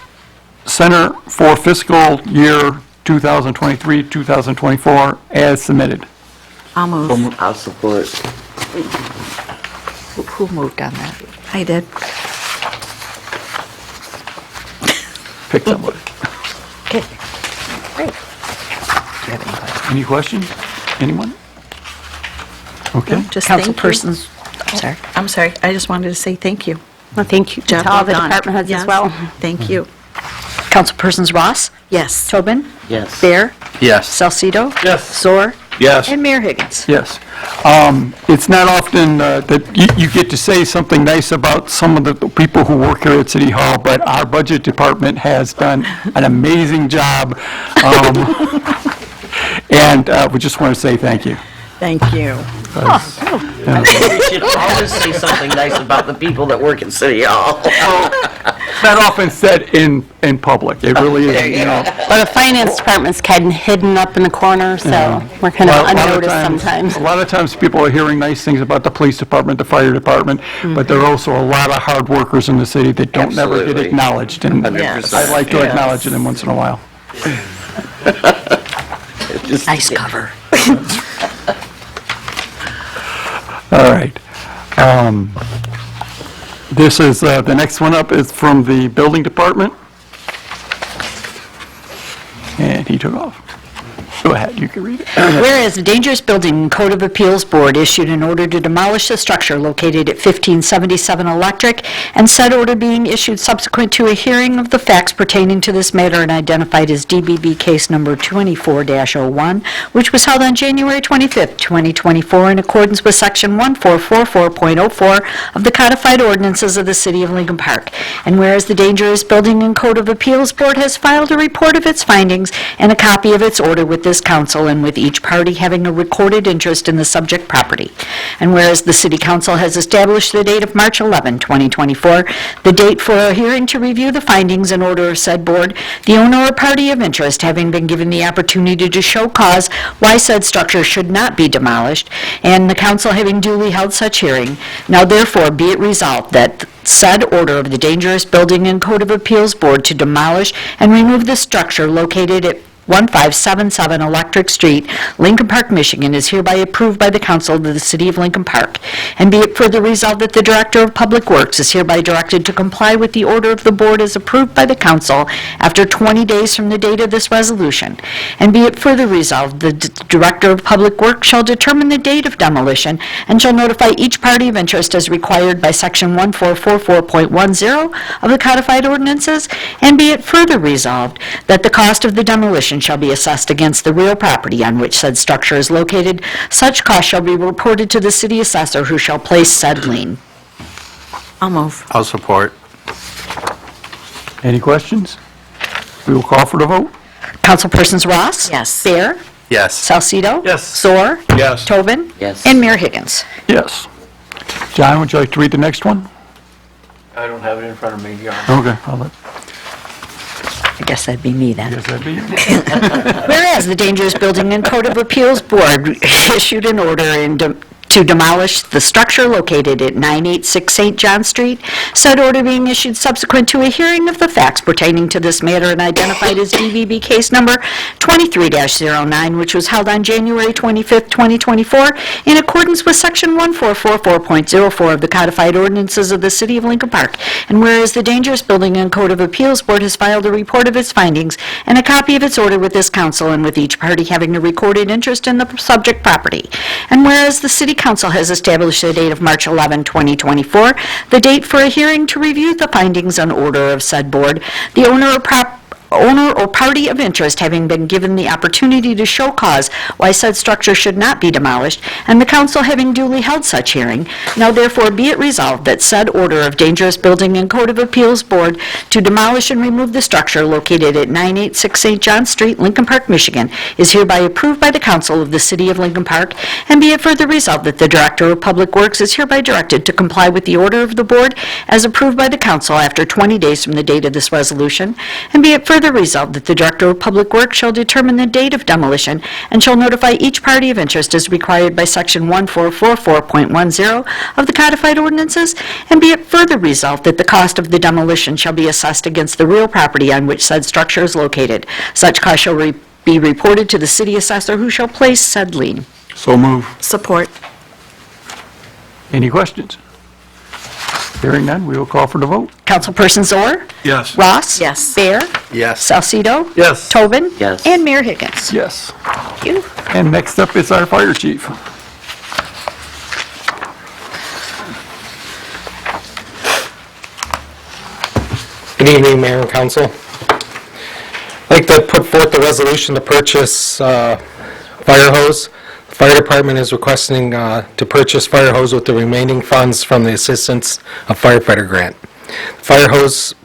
center for fiscal year 2023, 2024 as submitted. I'll move. I'll support. Who moved on that? I did. Pick somebody. Okay. Any questions? Anyone? Okay. Just thank you. Councilpersons, I'm sorry. I'm sorry, I just wanted to say thank you. well, thank you to Job all well the done. department heads as Yes, well. Thank you. Councilpersons Ross, Yes. Tobin, Yes. Bear, Yes. Salcido. Yes. Zor, Yes. and Mayor Higgins. Yes. It's not often that you get to say something nice about some of the people who work here at City Hall, but our budget department has done an amazing job. And we just want to say thank you. Thank you. We should always say something nice about the people that work in City Hall. Not often said in public. It really is, you know. Well, the finance department's kind of hidden up in the corner, so we're kind of A lot of unnoticed times- sometimes. A lot of times people are hearing nice things about the police department, the fire department, but there are also a lot of hard workers in the city that don't never get Absolutely. acknowledged. And 100%. I'd like to acknowledge them once in a while. Nice cover. All right. This is, the next one up is from the building department. And he took off. Go ahead, you can read it. Whereas the Dangerous Building Code of Appeals Board issued an order to demolish the structure located at 1577 Electric, and said order being issued subsequent to a hearing of the facts pertaining to this matter and identified as DBB case number 24-01, which was held on January 25th, 2024, in accordance with Section 1444.04 of the Codified Ordinances of the City of Lincoln Park. And whereas the Dangerous Building and Code of Appeals Board has filed a report of its findings and a copy of its order with this council, and with each party having a recorded interest in the subject property. And whereas the City Council has established the date of March 11, 2024, the date for a hearing to review the findings and order of said board, the owner or party of interest having been given the opportunity to show cause why said structure should not be demolished, and the council having duly held such hearing, now therefore be it resolved that said order of the Dangerous Building and Code of Appeals Board to demolish and remove the structure located at 1577 Electric Street, Lincoln Park, Michigan, is hereby approved by the council of the city of Lincoln Park. And be it further resolved that the Director of Public Works is hereby directed to comply with the order of the board as approved by the council after 20 days from the date of this resolution. And be it further resolved, the Director of Public Works shall determine the date of demolition and shall notify each party of interest as required by Section 1444.10 of the Codified Ordinances. And be it further resolved that the cost of the demolition shall be assessed against the real property on which said structure is located. Such cost shall be reported to the city assessor, who shall place said lien. I'll move. I'll support. Any questions? We will call for the vote. Councilpersons Ross? Yes. Bear? Yes. Salcido? Yes. Zor? Yes. Tobin? Yes. And Mayor Higgins. Yes. John, would you like to read the next one? I don't have it in front of me, John. Okay, I'll let, I guess that'd be me then. guess that'd be you. Whereas the Dangerous Building and Code of Appeals Board issued an order to to demolish the structure located at 986 St. John Street. Said order being issued subsequent to a hearing of the facts pertaining to this matter and identified as DVB case number 23-09, which was held on January 25th, 2024, in accordance with Section 1444.04 of the codified ordinances of the City of Lincoln Park. And whereas the Dangerous Building and Code of Appeals Board has filed a report of its findings and a copy of its order with this council, and with each party having a recorded interest in the subject property. And whereas the City Council has established the date of March 11, 2024, the date for a hearing to review the findings and order of said board, the owner or party of interest having been given the opportunity to show cause why said structure should not be demolished, and the council having duly held such hearing, now therefore be it resolved that said order of Dangerous Building and Code of Appeals Board to demolish and remove the structure located at 986 St. John Street, Lincoln Park, Michigan, is hereby approved by the council of the City of Lincoln Park, and be it further resolved that the Director of Public Works is hereby directed to comply with the order of the board as approved by the council after 20 days from the date of this resolution, and be it further resolved that the Director of Public Works shall determine the date of demolition and shall notify each party of interest as required by Section 1444.10 of the codified ordinances, and be it further resolved that the cost of the demolition shall be assessed against the real property on which said structure is located. Such cost shall be reported to the city assessor, who shall place said lien. So move. Support. Any questions? Hearing none, we will call for the vote. Councilperson Zoer? Yes. Ross? Yes. Bear? Yes. Salcido? Yes. Tobin? Yes. And Mayor Higgins. Yes. Thank you. And next up is our fire chief. Good evening, Mayor and Council. I'd like to put forth the resolution to purchase fire hose. The Fire Department is requesting to purchase fire hose with the remaining funds from the Assistance of Firefighter Grant. The fire hose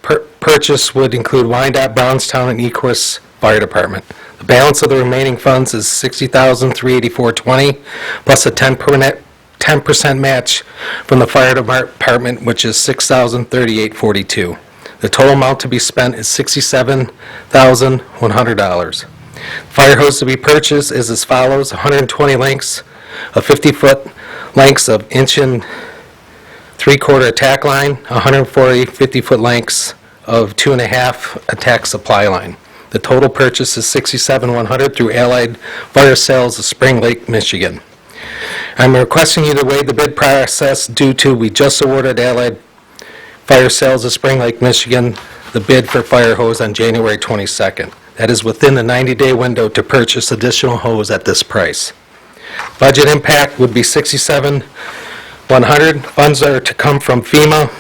purchase would include Wyandotte, Brownstown, and Equus Fire Department. The balance of the remaining funds is $60,384.20 plus a 10% match from the Fire Department, which is $6,038.42. The total amount to be spent is $67,100. Fire hose to be purchased is as follows: 120 lengths of 50-foot lengths of inch and 3/4 attack line, 140 50-foot lengths of 2.5 attack supply line. The total purchase is $67,100 through Allied Fire Sales of Spring Lake, Michigan. I'm requesting you to waive the bid process due to we just awarded Allied Fire Sales of Spring Lake, Michigan the bid for fire hose on January 22nd. That is within the 90-day window to purchase additional hose at this price. Budget impact would be $67,100. Funds are to come from FEMA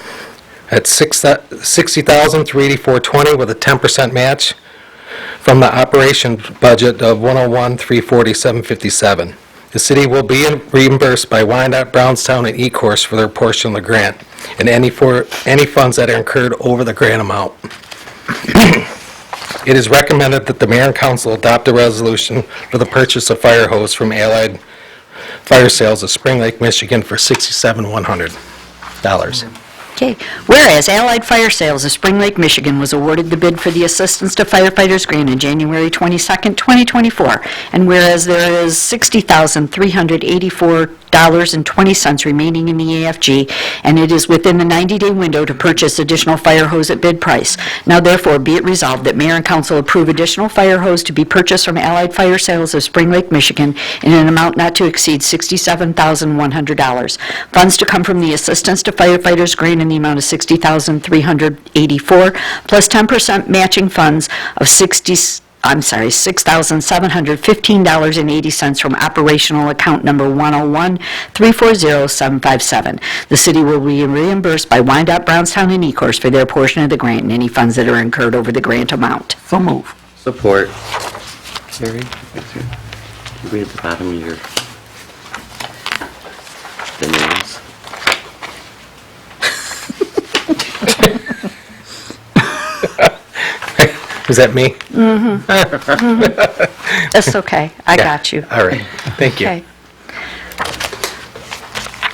at $60,384.20 with a 10% match from the operation budget of $101,347.57. The city will be reimbursed by Wyandotte, Brownstown, and Ecorse for their portion of the grant, and any funds that are incurred over the grant amount. It is recommended that the mayor and council adopt a resolution for the purchase of fire hose from Allied Fire Sales of Spring Lake, Michigan for $67,100. Okay. Whereas Allied Fire Sales of Spring Lake, Michigan was awarded the bid for the Assistance to Firefighters Grant on January 22nd, 2024, and whereas there is $60,384.20 remaining in the AFG, and it is within the 90-day window to purchase additional fire hose at bid price. Now therefore be it resolved that mayor and council approve additional fire hose to be purchased from Allied Fire Sales of Spring Lake, Michigan in an amount not to exceed $67,100. Funds to come from the Assistance to Firefighters Grant in the amount of $60,384 plus 10% matching funds of $6,715.80 from operational account number 101-340-757. The city will be reimbursed by Wyandotte, Brownstown, and Ecorse for their portion of the grant and any funds that are incurred over the grant amount. So move. Support. Terry, read at the bottom of your, the names. Is that me? That's okay. I got you. All right, thank you. Okay.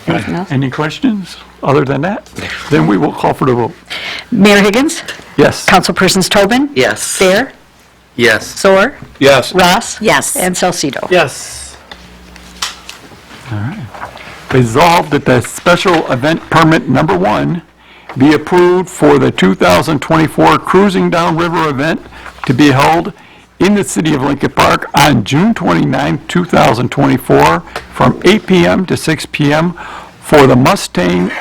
Anything else? Any questions other than that? Then we will call for the vote. Mayor Higgins? Yes. Councilpersons Tobin? Yes. Bear? Yes. Zoer? Yes. Ross? Yes. And Salcido. Yes. Resolved that the special event permit number 1 be approved for the 2024 Cruising Downriver event to be held in the city of Lincoln Park on June 29, 2024, from 8 p.m. to 6 p.m. for the Mustang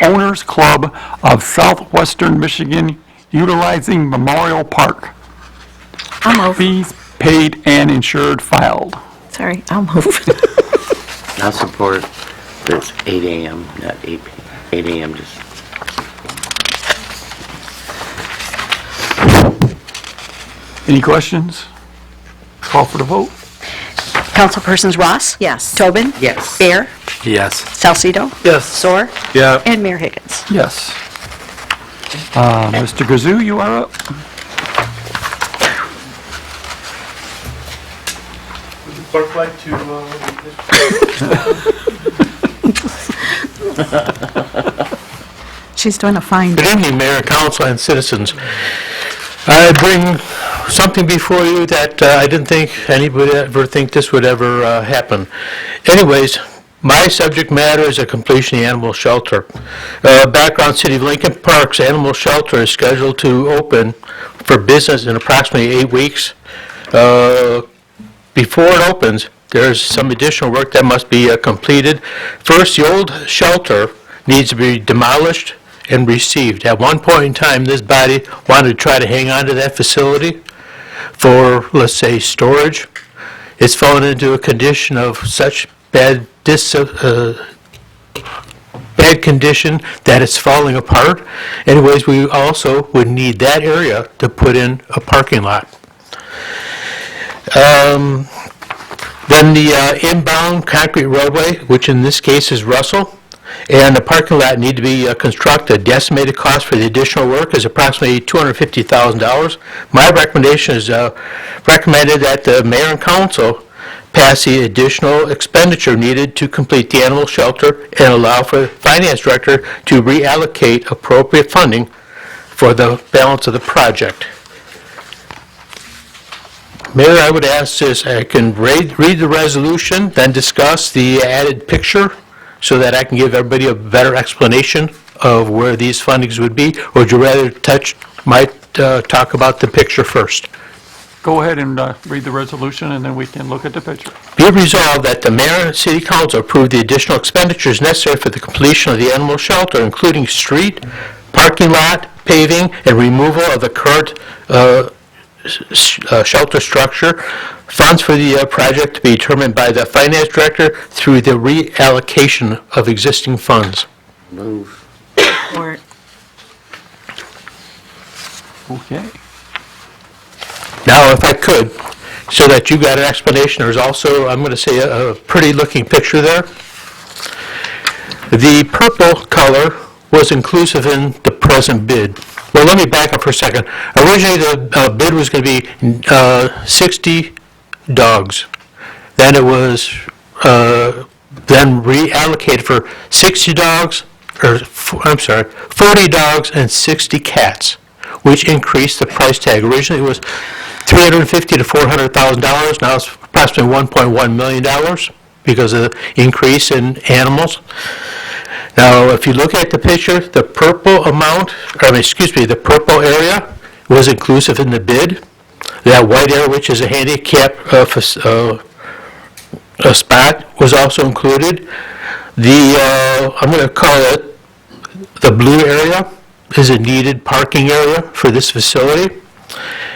Owners Club of Southwestern Michigan, utilizing Memorial Park. I'll move. Fees paid and insured filed. Sorry, I'll move. I'll support this 8 a.m., not 8 a.m., just. Any questions? Call for the vote. Councilpersons Ross? Yes. Tobin? Yes. Bear? Yes. Salcido? Yes. Soar? Yeah. And Mayor Higgins. Yes. Mr. Gazoo, you are up. Clerk like to, She's doing a fine Good job. evening, Mayor and Council and citizens. I bring something before you that I didn't think anybody ever think this would ever happen. Anyways, my subject matter is a completion of the animal shelter. Background: City of Lincoln Park's animal shelter is scheduled to open for business in approximately 8 weeks. Before it opens, there's some additional work that must be completed. First, the old shelter needs to be demolished and received. At one point in time, this body wanted to try to hang on to that facility for, let's say, storage. It's fallen into a condition of such bad condition that it's falling apart. Anyways, we also would need that area to put in a parking lot. Then the inbound concrete roadway, which in this case is Russell, and the parking lot need to be constructed. The estimated cost for the additional work is approximately $250,000. My recommendation is recommended that the mayor and council pass the additional expenditure needed to complete the animal shelter and allow for the finance director to reallocate appropriate funding for the balance of the project. Mayor, I would ask this: I can read the resolution, then discuss the added picture so that I can give everybody a better explanation of where these fundings would be, or would you rather talk about the picture first? Go ahead and read the resolution, and then we can look at the picture. Be it resolved that the mayor and city council approve the additional expenditures necessary for the completion of the animal shelter, including street, parking lot, paving, and removal of the current shelter structure. Funds for the project to be determined by the finance director through the reallocation of existing funds. Move. Or Okay. Now, if I could, so that you got an explanation, there's also, I'm going to say, a pretty looking picture there. The purple color was inclusive in the present bid. Well, let me back up for a second. Originally, the bid was going to be 60 dogs. Then it was then reallocated for 60 dogs, or I'm sorry, 40 dogs and 60 cats, which increased the price tag. Originally, it was $350,000 to $400,000. Now it's approximately $1.1 million because of the increase in animals. Now, if you look at the picture, the purple the purple area was inclusive in the bid. That white area, which is a handicap spot, was also included. I'm going to call it the blue area, is a needed parking area for this facility.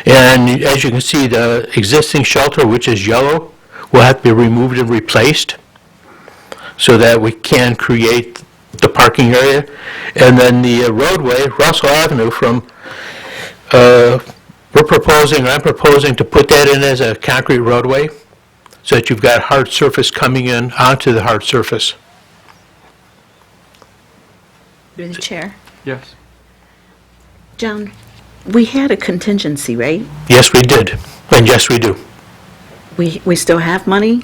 And as you can see, the existing shelter, which is yellow, will have to be removed and replaced so that we can create the parking area. And then the roadway, Russell Avenue, I'm proposing to put that in as a concrete roadway so that you've got hard surface coming in onto the hard surface. through the chair. Yes. John, we had a contingency, right? Yes, we did, and yes, we do. We still have money?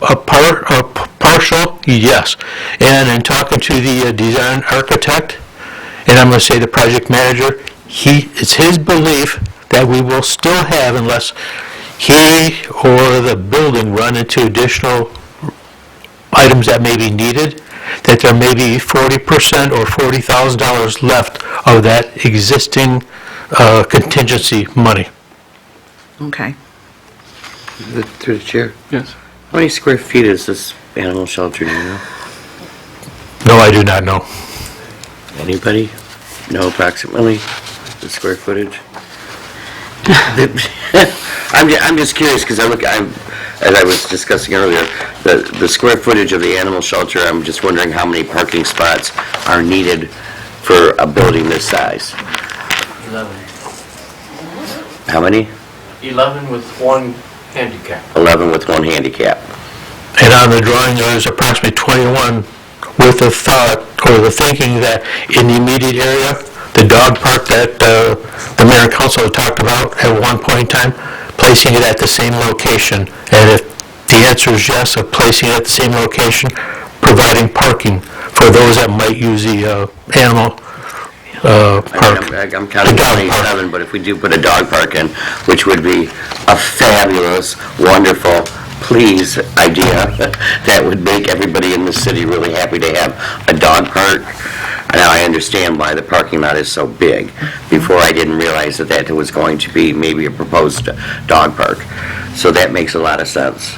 A partial, yes. And in talking to the design architect, and I'm going to say the project manager, it's his belief that we will still have, unless he or the building run into additional items that may be needed, that there may be 40% or $40,000 left of that existing contingency money. Okay. Through the chair, Yes. how many square feet is this animal shelter, do you know? No, I do not know. Anybody know approximately the square footage? I'm just curious, because as I was discussing earlier, the square footage of the animal shelter, I'm just wondering how many parking spots are needed for a building this size? 11. How many? 11 with one handicap. 11 with one handicap. And on the drawing, there's approximately 21 with the thought or the thinking that in the immediate area, the dog park that the mayor and council had talked about at one point in time, placing it at the same location. And if the answer is yes, of placing it at the same location, providing parking for those that might use the animal park. I'm counting The dog park. 27, but if we do put a dog park in, which would be a fabulous, wonderful, please idea, that would make everybody in the city really happy to have a dog park. Now I understand why the parking lot is so big. Before, I didn't realize that that was going to be maybe a proposed dog park. So that makes a lot of sense.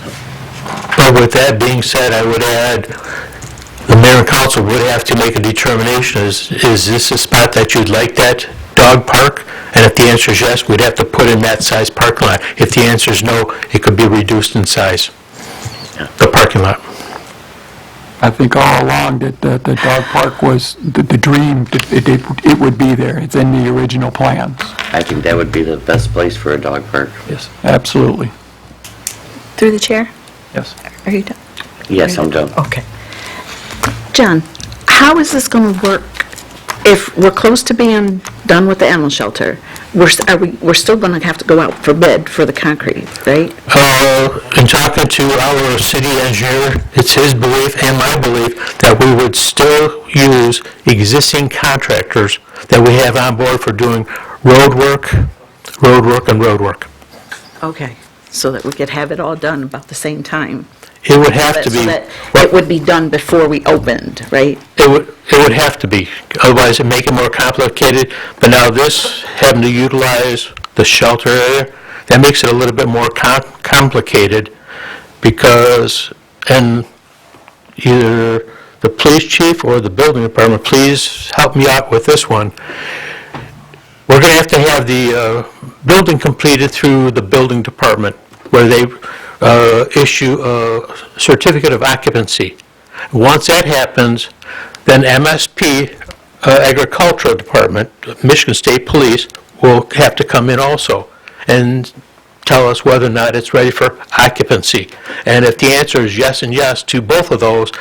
But with that being said, I would add, the mayor and council would have to make a determination, is this a spot that you'd like that dog park? And if the answer is yes, we'd have to put in that size parking lot. If the answer is no, it could be reduced in size, the parking lot. I think all along that the dog park was the dream, it would be there. It's in the original plans. I think that would be the best place for a dog park. Yes. Absolutely. Through the chair? Yes. Are you done? Yes, I'm done. Okay. John, how is this going to work if we're close to being done with the animal shelter? We're still going to have to go out for bid for the concrete, right? In talking to our city engineer, it's his belief and my belief that we would still use existing contractors that we have on board for doing road work, and road work. Okay, so that we could have it all done about the same time. It would have to So be. that it would be done before we opened, right? It would have to be, otherwise it'd make it more complicated. But now this, having to utilize the shelter area, that makes it a little bit more complicated because, and either the police chief or the building department, please help me out with this one. We're going to have the building completed through the building department where they issue a certificate of occupancy. Once that happens, then MSP, Agricultural Department, Michigan State Police, will have to come in also and tell us whether or not it's ready for occupancy. And if the answer is yes and yes to both of those,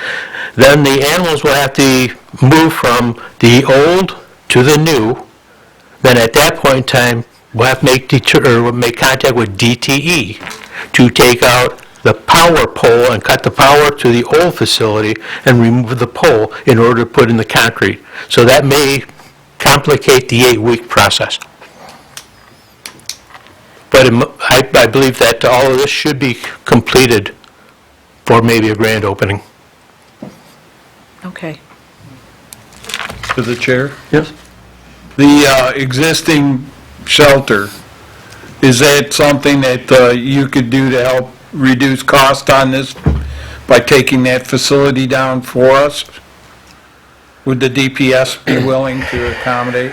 then the animals will have to move from the old to the new. Then at that point in time, we'll have to make contact with DTE to take out the power pole and cut the power to the old facility and remove the pole in order to put in the concrete. So that may complicate the 8-week process. But I believe that all of this should be completed for maybe a grand opening. Okay. To the chair? Yes. The existing shelter, is that something that you could do to help reduce cost on this by taking that facility down for us? Would the DPS be willing to accommodate?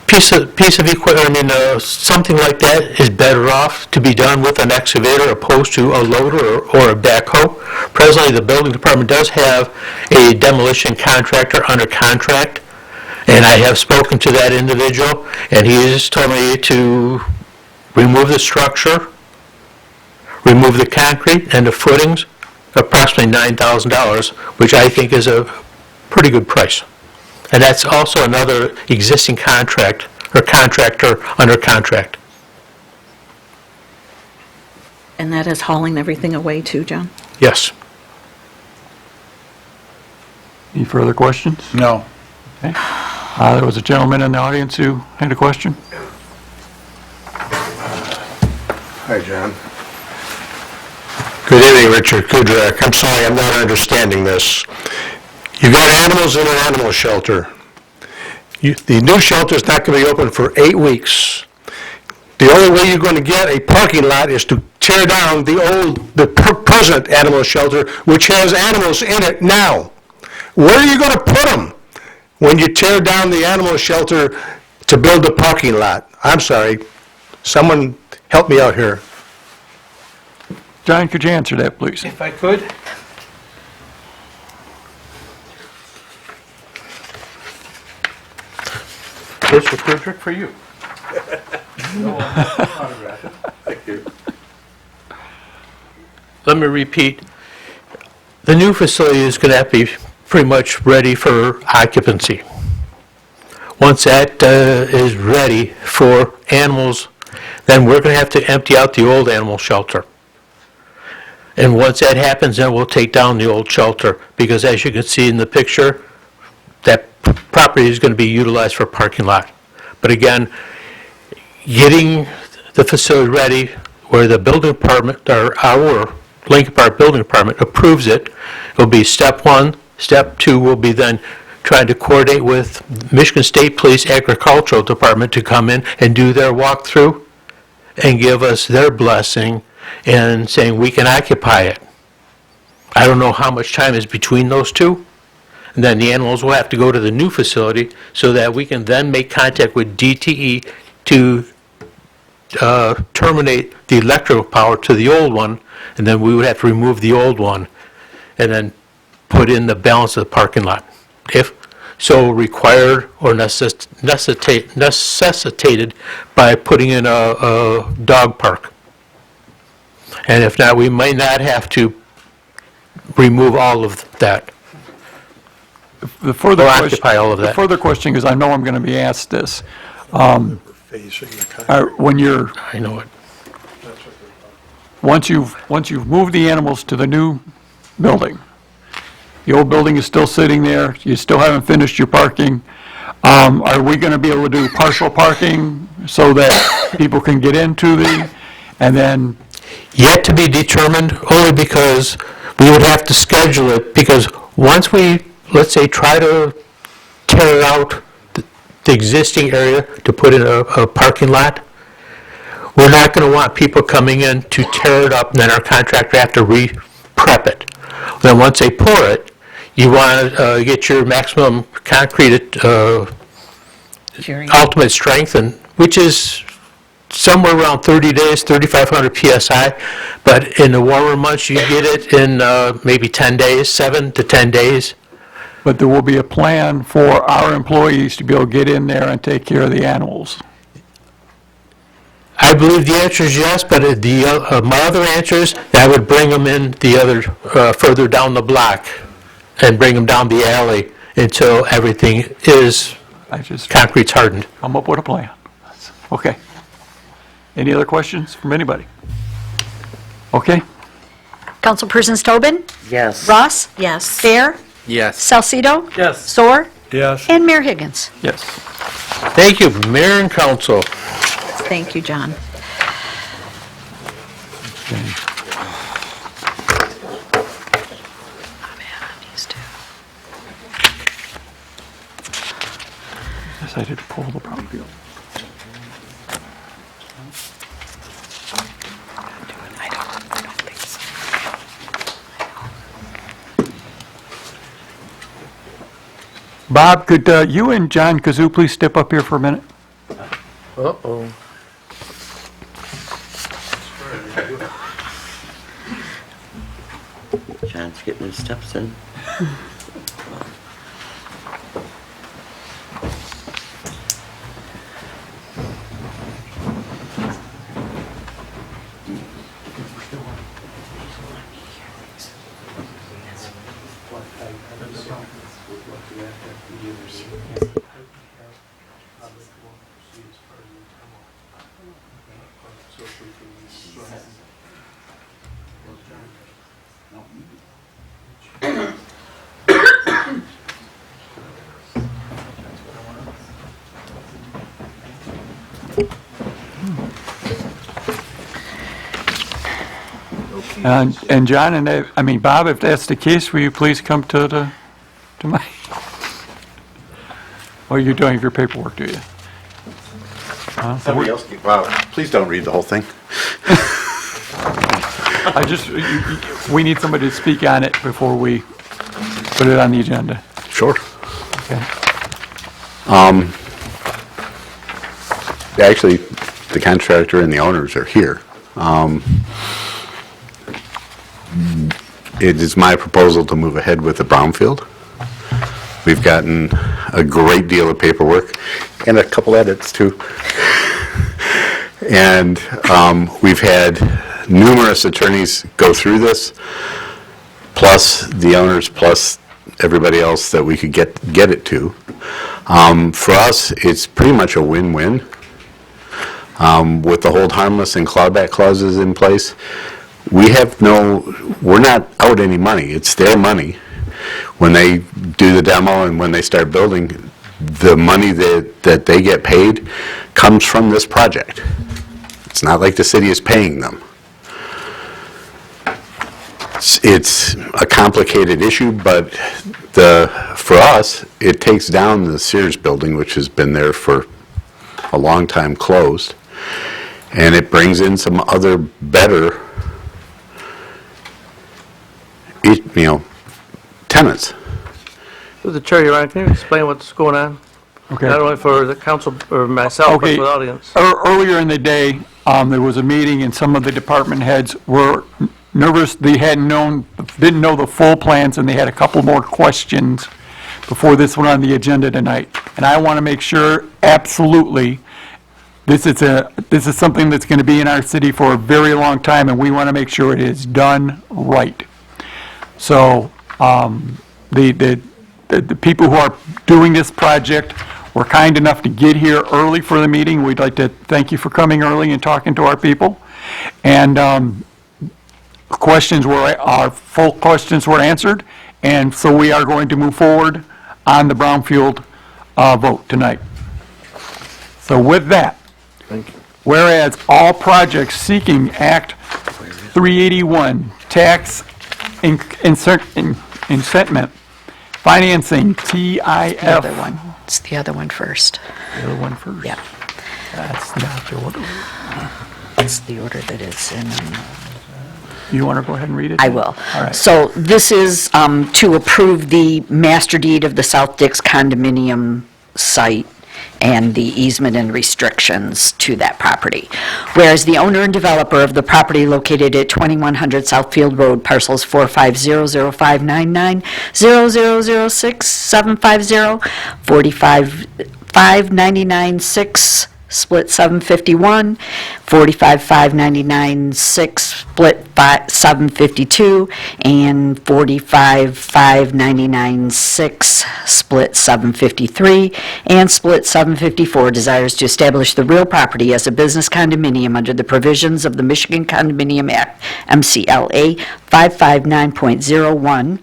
Piece of equipment, something like that is better off to be done with an excavator opposed to a loader or a backhoe. Presently, the building department does have a demolition contractor under contract, and I have spoken to that individual, and he has told me to remove the structure, remove the concrete and the footings, approximately $9,000, which I think is a pretty good price. And that's also another existing contract or contractor under contract. And that is hauling everything away too, John? Yes. Any further questions? No. Okay. There was a gentleman in the audience who had a question. Hi, John. Good evening, Richard Kudrak. I'm sorry, I'm not understanding this. You got animals in an animal shelter. The new shelter's not going to be open for 8 weeks. The only way you're going to get a parking lot is to tear down the present animal shelter, which has animals in it now. Where are you going to put them when you tear down the animal shelter to build a parking lot? I'm sorry. Someone help me out here. John, could you answer that, please? If I could? Mr. Kudrick, for you. Let me repeat. The new facility is going to have to be pretty much ready for occupancy. Once that is ready for animals, then we're going to have to empty out the old animal shelter. And once that happens, then we'll take down the old shelter, because as you can see in the picture, that property is going to be utilized for parking lot. But again, getting the facility ready where the building department, or our Lincoln Park Building Department approves it, will be step one. Step two will be then trying to coordinate with Michigan State Police Agricultural Department to come in and do their walkthrough and give us their blessing and saying we can occupy it. I don't know how much time is between those two. And then the animals will have to go to the new facility so that we can then make contact with DTE to terminate the electrical power to the old one, and then we would have to remove the old one and then put in the balance of the parking lot, if so required or necessitated by putting in a dog park. And if not, we might not have to remove all of that. The further Or question, occupy all of the that. further question, because I know I'm going to be asked this, when you're, I know it. once you've moved the animals to the new building, the old building is still sitting there, you still haven't finished your parking, are we going to be able to do partial parking so that people can get into and then, Yet to be determined, only because we would have to schedule it, because once we, let's say, try to tear out the existing area to put in a parking lot, we're not going to want people coming in to tear it up, and then our contractor have to re-prep it. Then once they pour it, you want to get your maximum concrete ultimate strength, and which is somewhere around 30 days, 3,500 PSI, but in the warmer months, you get it in maybe 10 days, 7 to 10 days. but there will be a plan for our employees to be able to get in there and take care of the animals? I believe the answer is yes, but my other answer is that I would bring them in the other, further down the block and bring them down the alley until everything is concrete's hardened. Come up with a plan. Okay. Any other questions from anybody? Okay. Councilpersons Tobin? Yes. Ross? Yes. Fair? Yes. Salcido? Yes. Soar? Yes. And Mayor Higgins? Yes. Thank you, Mayor and Council. Thank you, John. Decided to pull the property. Bob, could you and John Kazoo please step up here for a minute? Uh-oh. John's getting his steps in. And John, Bob, if that's the case, will you please come to my, oh, you're doing your paperwork, do you? Somebody else, well, please don't read the whole thing. We need somebody to speak on it before we put it on the agenda. Sure. Okay. Actually, the contractor and the owners are here. It is my proposal to move ahead with the brownfield. We've gotten a great deal of paperwork and a couple edits too. And we've had numerous attorneys go through this, plus the owners, plus everybody else that we could get it to. For us, it's pretty much a win-win. With the hold harmless and clawback clauses in place, we're not out any money. It's their money. When they do the demo and when they start building, the money that they get paid comes from this project. It's not like the city is paying them. It's a complicated issue, but for us, it takes down the Sears building, which has been there for a long time closed, and it brings in some other better, tenants. Through the chair, Your Honor, can you explain what's going on? Okay. Not only for the council or myself, but Okay. for the audience. Earlier in the day, there was a meeting and some of the department heads were nervous. They didn't know the full plans, and they had a couple more questions before this went on the agenda tonight. And I want to make sure, absolutely, this is something that's going to be in our city for a very long time, and we want to make sure it is done right. So, the people who are doing this project were kind enough to get here early for the meeting. We'd like to thank you for coming early and talking to our people. And our full questions were answered, and so we are going to move forward on the brownfield vote tonight. So with that, whereas all projects seeking Act 381 tax incentives financing TIF. The other one. It's the other one first. The other one first? Yeah. That's not the order. It's the order that it's in. You want to go ahead and read it? I will. All right. So this is to approve the master deed of the South Dix condominium site and the easement and restrictions to that property. Whereas the owner and developer of the property located at 2100 Southfield Road, parcels 4500599, 0006750, 45599-6, split 751, 45599-6, split 752, and 45599-6, split 753, and split 754 desires to establish the real property as a business condominium under the provisions of the Michigan Condominium Act, MCLA 559.01.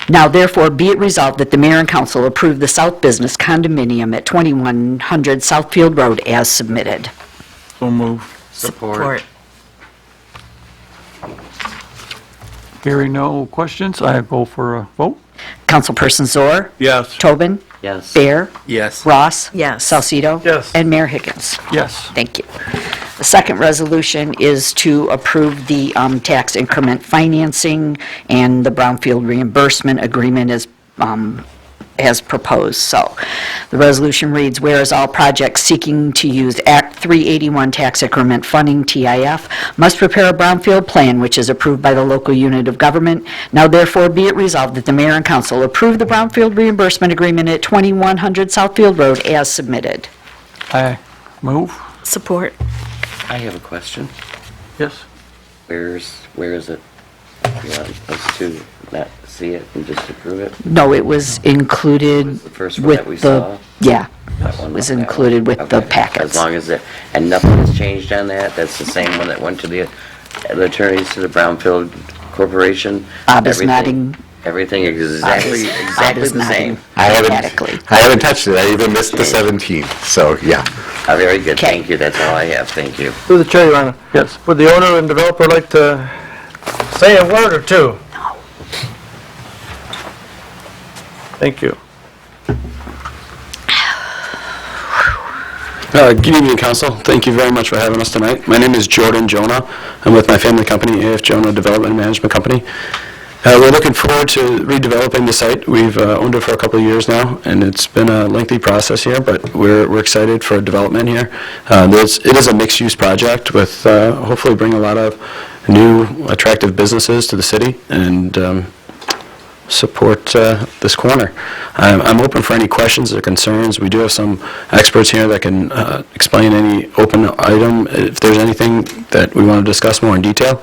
Now therefore be it resolved that the mayor and council approve the South Business condominium at 2100 Southfield Road as submitted. So move. Support. Hearing no questions, I go for a vote. Councilperson Zohr? Yes. Tobin? Yes. Bear? Yes. Ross? Yes. Salcido? Yes. And Mayor Higgins? Yes. Thank you. The second resolution is to approve the tax increment financing and the brownfield reimbursement agreement as proposed. So the resolution reads, whereas all projects seeking to use Act 381 tax increment funding, TIF, must prepare a brownfield plan which is approved by the local unit of government. Now therefore be it resolved that the mayor and council approve the brownfield reimbursement agreement at 2100 Southfield Road as submitted. I move. Support. I have a question. Yes. Where is it? You want us to not see it and just approve it? No, it was included Was the first one with that we the, saw? yeah, That one, it was that one. included with the Okay. packets. As long as and nothing has changed on that? That's the same one that went to the attorneys to the Brownfield Corporation? Bob is Everything- nodding. Everything exactly Bob is the nodding same? I emphatically. haven't touched it. I even missed the 17, so yeah. Very good, Okay. thank you, that's all I have, thank you. Through the chair, Your Honor. Yes. Would the owner and developer like to Say a word or two. Thank you. Good evening, Council. Thank you very much for having us tonight. My name is Jordan Jonah. I'm with my family company, AF Jonah Development Management Company. We're looking forward to redeveloping the site. We've owned it for a couple of years now, and it's been a lengthy process here, but we're excited for development here. It is a mixed-use project with hopefully bring a lot of new, attractive businesses to the city and support this corner. I'm open for any questions or concerns. We do have some experts here that can explain any open item if there's anything that we want to discuss more in detail.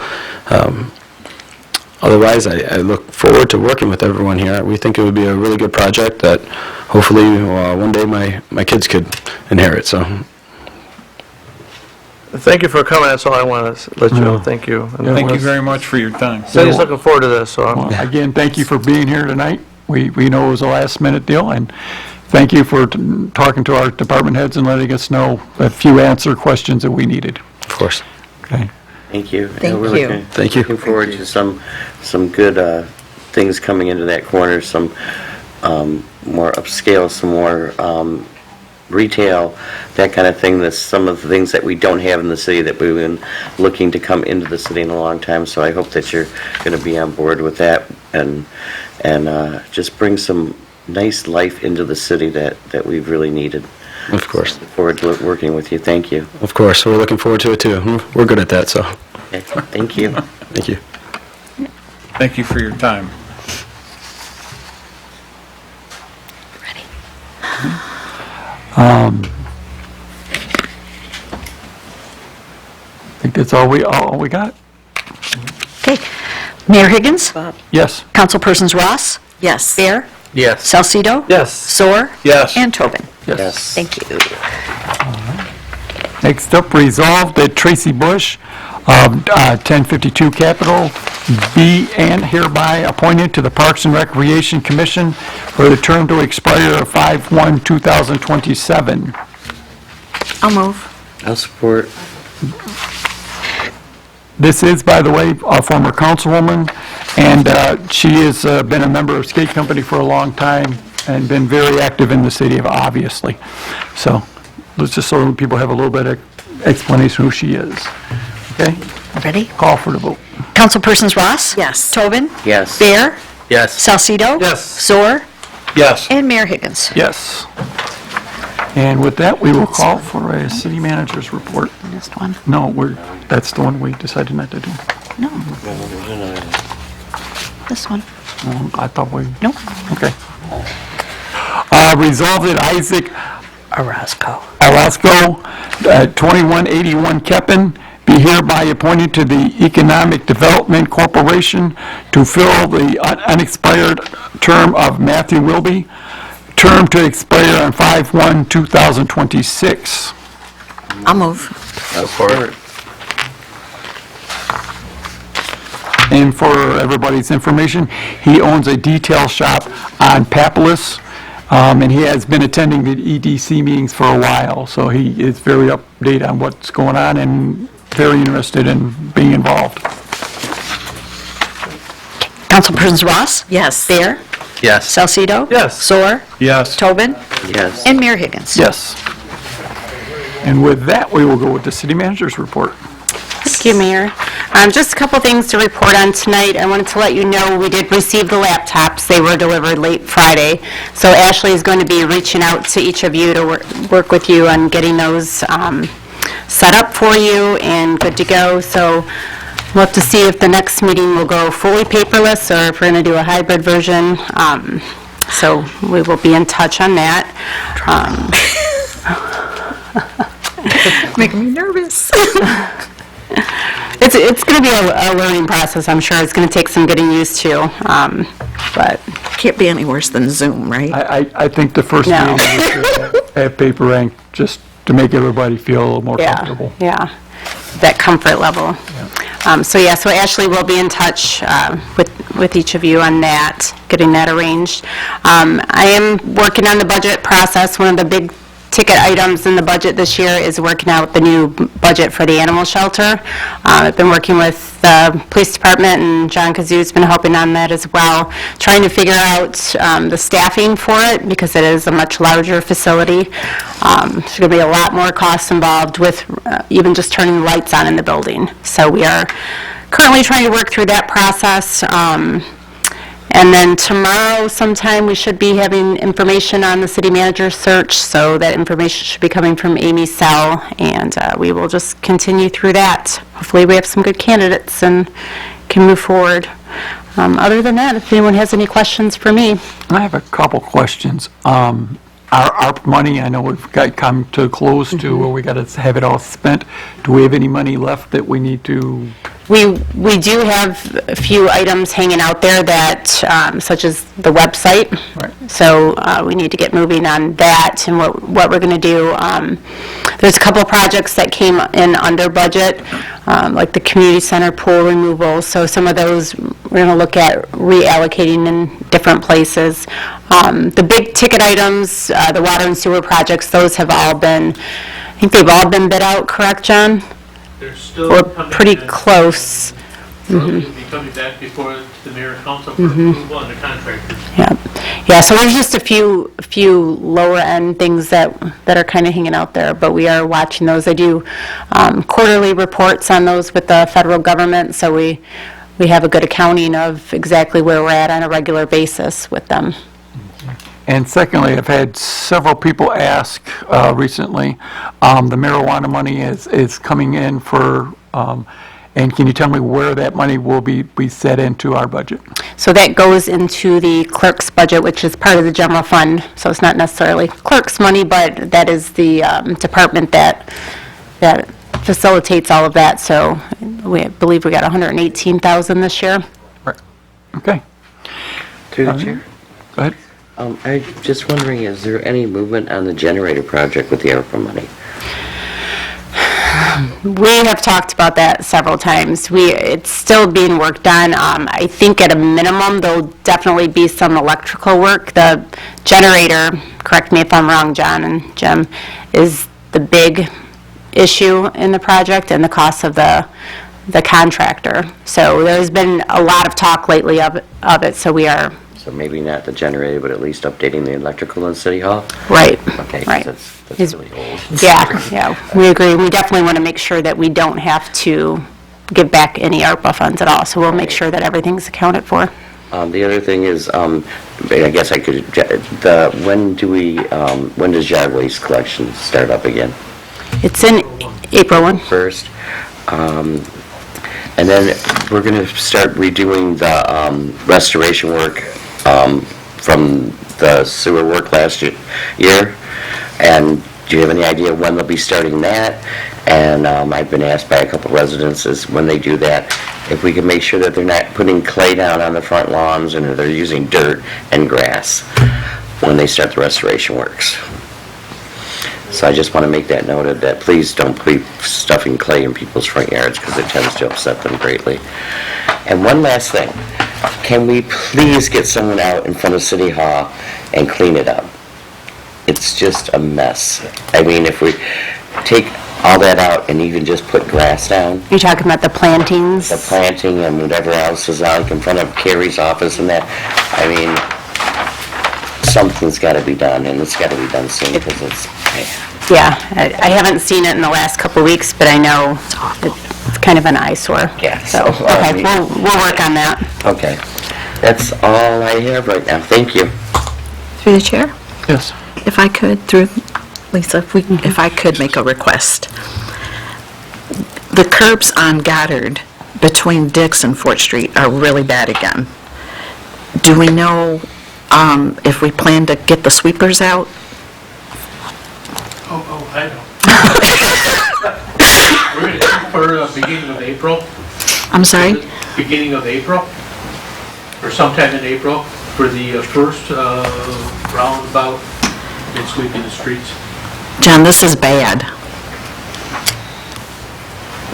Otherwise, I look forward to working with everyone here. We think it would be a really good project that hopefully one day my kids could inherit. So, Thank you for coming, that's all I want to let you know, thank you. And Thank you very much for your time. City's looking forward to this, so I'm... Well, again, thank you for being here tonight. We know it was a last-minute deal, and thank you for talking to our department heads and letting us know a few answer questions that we needed. of course. Okay. Thank you. Thank We're you. Thank you. Looking forward to some good things coming into that corner, some more upscale, some more retail, that kind of thing. That's some of the things that we don't have in the city that we've been looking to come into the city in a long time. So I hope that you're going to be on board with that and just bring some nice life into the city that we've really needed. Of course. Look forward to working with you. Thank you. Of course. We're looking forward to it too. We're good at that, so Okay. Thank you. thank you. Thank you for your time. I think that's all we got? Okay. Mayor Higgins? Yes. Councilpersons Ross? Yes. Bear? Yes. Salcido? Yes. Soar? Yes. And Tobin? Yes. Thank you. Next up, resolved that Tracy Bush of 1052 Capitol be and hereby appointed to the Parks and Recreation Commission for the term to expire 5/1/2027. I'll move. I'll support. This is, by the way, a former councilwoman, and she has been a member of Skate Company for a long time and been very active in the city, obviously. So let's just so people have a little bit of explanation who she is. Okay? Ready? Call for the vote. Councilpersons Ross? Yes. Tobin? Yes. Bear? Yes. Salcido? Yes. Soar? Yes. And Mayor Higgins? Yes. And with that, we will call for a city manager's report. Missed one. No, that's the one we decided not to do. No. This one. I thought we... Nope. Okay. Resolved that Isaac Orozco. 2181 Keppen, be hereby appointed to the Economic Development Corporation to fill the unexpired term of Matthew Wilby, term to expire on 5/1/2026. I'll move. Support. And for everybody's information, he owns a detail shop on Papolis, and he has been attending the EDC meetings for a while, so he is very up-to-date on what's going on and very interested in being involved. Councilpersons Ross? Yes. Bear? Yes. Salcido? Yes. Soar? Yes. Tobin? Yes. And Mayor Higgins? Yes. And with that, we will go with the city manager's report. Thank you, Mayor. Just a couple things to report on tonight. I wanted to let you know we did receive the laptops. They were delivered late Friday. So Ashley is going to be reaching out to each of you to work with you on getting those set up for you and good to go. So we'll have to see if the next meeting will go fully paperless or if we're going to do a hybrid version. So we will be in touch on that. Making me nervous. It's going to be a learning process, I'm sure. It's going to take some getting used to, but... Can't be any worse than Zoom, right? I think the first No. meeting we should have paper ink, just to make everybody feel a little more comfortable. Yeah, that comfort level. So Ashley will be in touch with each of you on that, getting that arranged. I am working on the budget process. One of the big ticket items in the budget this year is working out the new budget for the animal shelter. I've been working with the police department, and John Kazoo's been helping on that as well, trying to figure out the staffing for it, because it is a much larger facility. There's going to be a lot more costs involved with even just turning the lights on in the building. So we are currently trying to work through that process. And then tomorrow sometime, we should be having information on the city manager search, so that information should be coming from Amy Sell, and we will just continue through that. Hopefully, we have some good candidates and can move forward. Other than that, if anyone has any questions for me. I have a couple questions. Our money, I know we've got come to close to where we got to have it all spent. Do we have any money left that we need to? We do have a few items hanging out there that, such as the website. Right. So we need to get moving on that and what we're going to do. There's a couple of projects that came in under budget, like the community center pool removal. So some of those we're going to look at reallocating in different places. The big ticket items, the water and sewer projects, those have all been, I think they've all been bid out, correct, John? They're still We're coming pretty in. close. We'll be coming back before the mayor and council for approval and the contractors. Yeah, so there's just a few lower end things that are kind of hanging out there, but we are watching those. I do quarterly reports on those with the federal government, so we have a good accounting of exactly where we're at on a regular basis with them. And secondly, I've had several people ask recently, the marijuana money is coming in for, and can you tell me where that money will be set into our budget? So that goes into the clerk's budget, which is part of the general fund. So it's not necessarily clerk's money, but that is the department that facilitates all of that. So we believe we got $118,000 this year. Right. Okay. Through the chair? Go ahead. I'm just wondering, is there any movement on the generator project with the ARPA money? We have talked about that several times. It's still being worked on. I think at a minimum, there'll definitely be some electrical work. The generator, correct me if I'm wrong, John and Jim, is the big issue in the project, and the cost of the contractor. So there's been a lot of talk lately of it, so we are... So maybe not the generator, but at least updating the electrical in City Hall? Right. Okay, 'cause Right. that's really old. Yeah, we agree. We definitely want to make sure that we don't have to give back any ARPA funds at all, so we'll make sure that everything's accounted for. The other thing is, I guess I could, when does yard waste collection start up again? It's in April 1. First. And then we're going to start redoing the restoration work from the sewer work last year. And do you have any idea when they'll be starting that? And I've been asked by a couple residents is when they do that, if we can make sure that they're not putting clay down on the front lawns and they're using dirt and grass when they start the restoration works. So I just want to make that noted, that please don't be stuffing clay in people's front yards, because it tends to upset them greatly. And one last thing, can we please get someone out in front of City Hall and clean it up? It's just a mess. I mean, if we take all that out and even just put grass down, You're talking about the plantings? the planting and whatever else is out in front of Carrie's office and that, I mean, something's got to be done, and it's got to be done soon, because it's bad. Yeah, I haven't seen it in the last couple of weeks, but I know it's kind of an eyesore. Yeah, So, so, okay, we'll work on that. Okay. That's all I have right now. Thank you. Through the chair? Yes. If I could, through Lisa, if I could make a request. The curbs on Goddard between Dix and Fort Street are really bad again. Do we know if we plan to get the sweepers out? Oh, I know. We're going to shoot for beginning of April. I'm sorry? Beginning of April, or sometime in April, for the first roundabout in sweeping the streets. John, this is bad.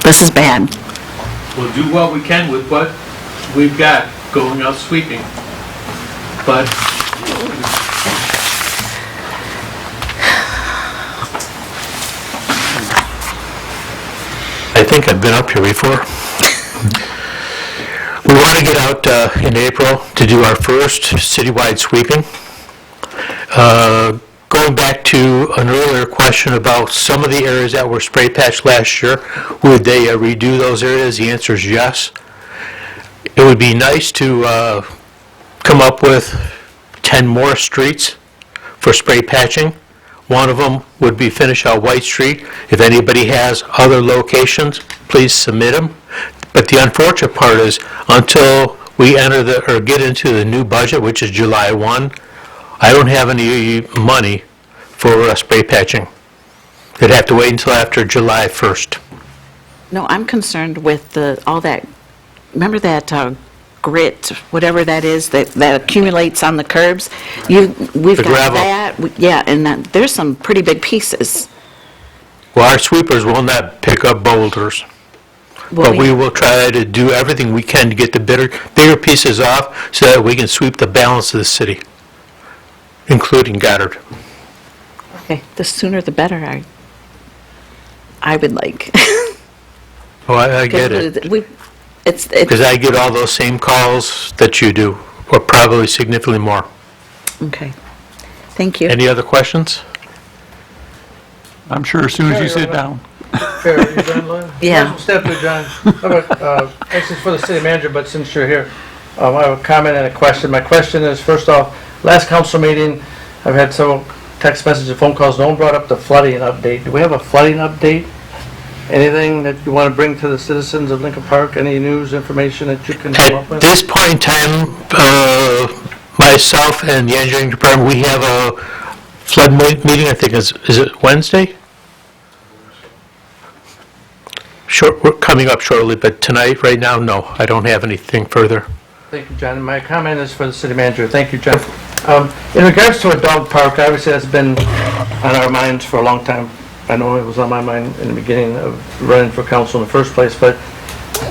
This is bad. We'll do what we can with what we've got going out sweeping. But I think I've been up here before. We want to get out in April to do our first citywide sweeping. Going back to an earlier question about some of the areas that were spray patched last year, would they redo those areas? The answer is yes. It would be nice to come up with 10 more streets for spray patching. One of them would be finish out White Street. If anybody has other locations, please submit them. But the unfortunate part is, until we enter or get into the new budget, which is July 1, I don't have any money for spray patching. They'd have to wait until after July 1st. No, I'm concerned with all that, remember that grit, whatever that is, that accumulates on the curbs? We've The got gravel. that, yeah, and there's some pretty big pieces. Well, our sweepers will not pick up boulders, but we will try to do everything we can to get the bigger pieces off so that we can sweep the balance of the city, including Goddard. Okay, the sooner the better, I would like. Oh, I get it. It's Because I get all those same calls that you do, or probably significantly more. okay. Thank you. Any other questions? I'm sure as soon as you sit down. Chair, are you done, Lynn? Yeah. Step to John. This is for the city manager, but since you're here, I have a comment and a question. My question is, first off, last council meeting, I've had several text messages and phone calls. No one brought up the flooding update. Do we have a flooding update? Anything that you want to bring to the citizens of Lincoln Park? Any news, information that you can come up At with? this point in time, myself and the engineering department, we have a flood meeting, I think, is it Wednesday? We're coming up shortly, but tonight, right now, no, I don't have anything further. Thank you, John. My comment is for the city manager. Thank you, John. In regards to a dog park, obviously that's been on our minds for a long time. I know it was on my mind in the beginning of running for council in the first place, but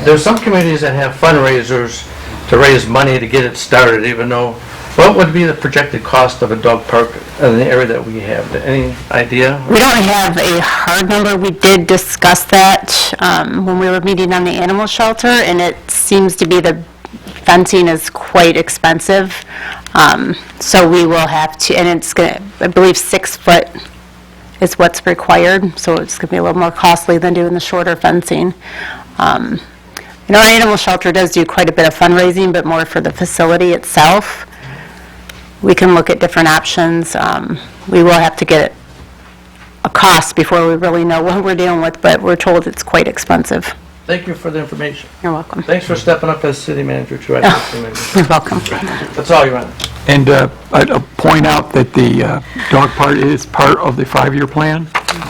there's some communities that have fundraisers to raise money to get it started, even though, what would be the projected cost of a dog park in the area that we have? Any idea? We don't have a hard number. We did discuss that when we were meeting on the animal shelter, and it seems to be the fencing is quite expensive. So we will have to, and it's going to, I believe 6 foot is what's required, so it's going to be a little more costly than doing the shorter fencing. Our animal shelter does do quite a bit of fundraising, but more for the facility itself. We can look at different options. We will have to get a cost before we really know what we're dealing with, but we're told it's quite expensive. Thank you for the information. You're welcome. Thanks for stepping up as city manager, too. You're welcome. That's all, Your Honor. And I'd point out that the dog park is part of the 5-year plan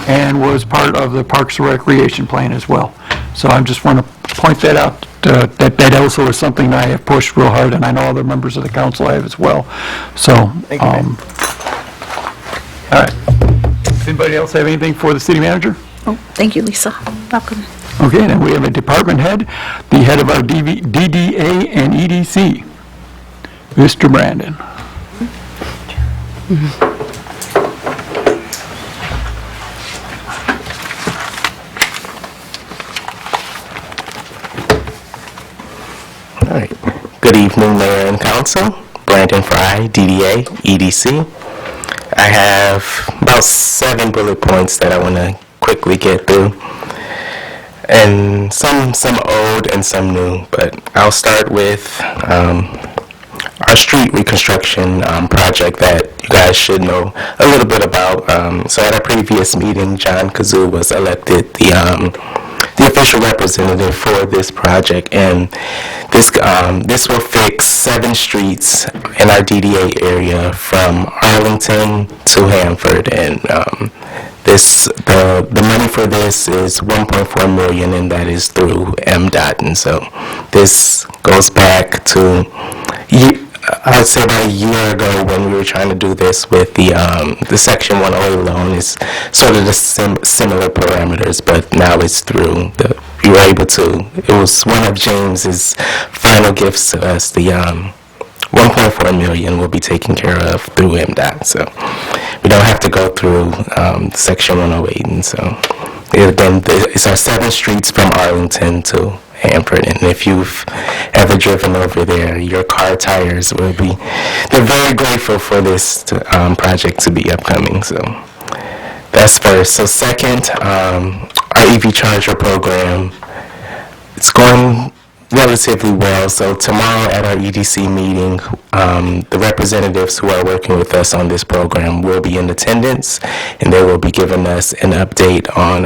and was part of the Parks and Recreation plan as well. So I just want to point that out, that also is something that I have pushed real hard, and I know other members of the council have as well. So, all right. Does anybody else have anything for the city manager? Oh, thank you, Lisa. Welcome. Okay, then we have a department head, the head of our DDA and EDC, Mr. Brandon. All right. Good evening, Mayor and Council. Brandon Fry, DDA, EDC. I have about 7 bullet points that I want to quickly get through. And some old and some new, but I'll start with our street reconstruction project that you guys should know a little bit about. So at our previous meeting, John Kazoo was elected the official representative for this project, and this will fix 7 streets in our DDA area from Arlington to Hanford, and the money for this is $1.4 million, and that is through MDOT. And so this goes back to, I would say, about a year ago when we were trying to do this with the Section 108 loan. Is sort of the similar parameters, but now it's through we were able to. It was one of James's final gifts to us. The 1.4 million will be taken care of through MDOT, so we don't have to go through Section 108, and so Again, it's our 7 streets from Arlington to Hanford, and if you've ever driven over there, your car tires will be, they're very grateful for this project to be upcoming, so that's first. So second, our EV charger program, it's going relatively well. So tomorrow at our EDC meeting, the representatives who are working with us on this program will be in attendance, and they will be giving us an update on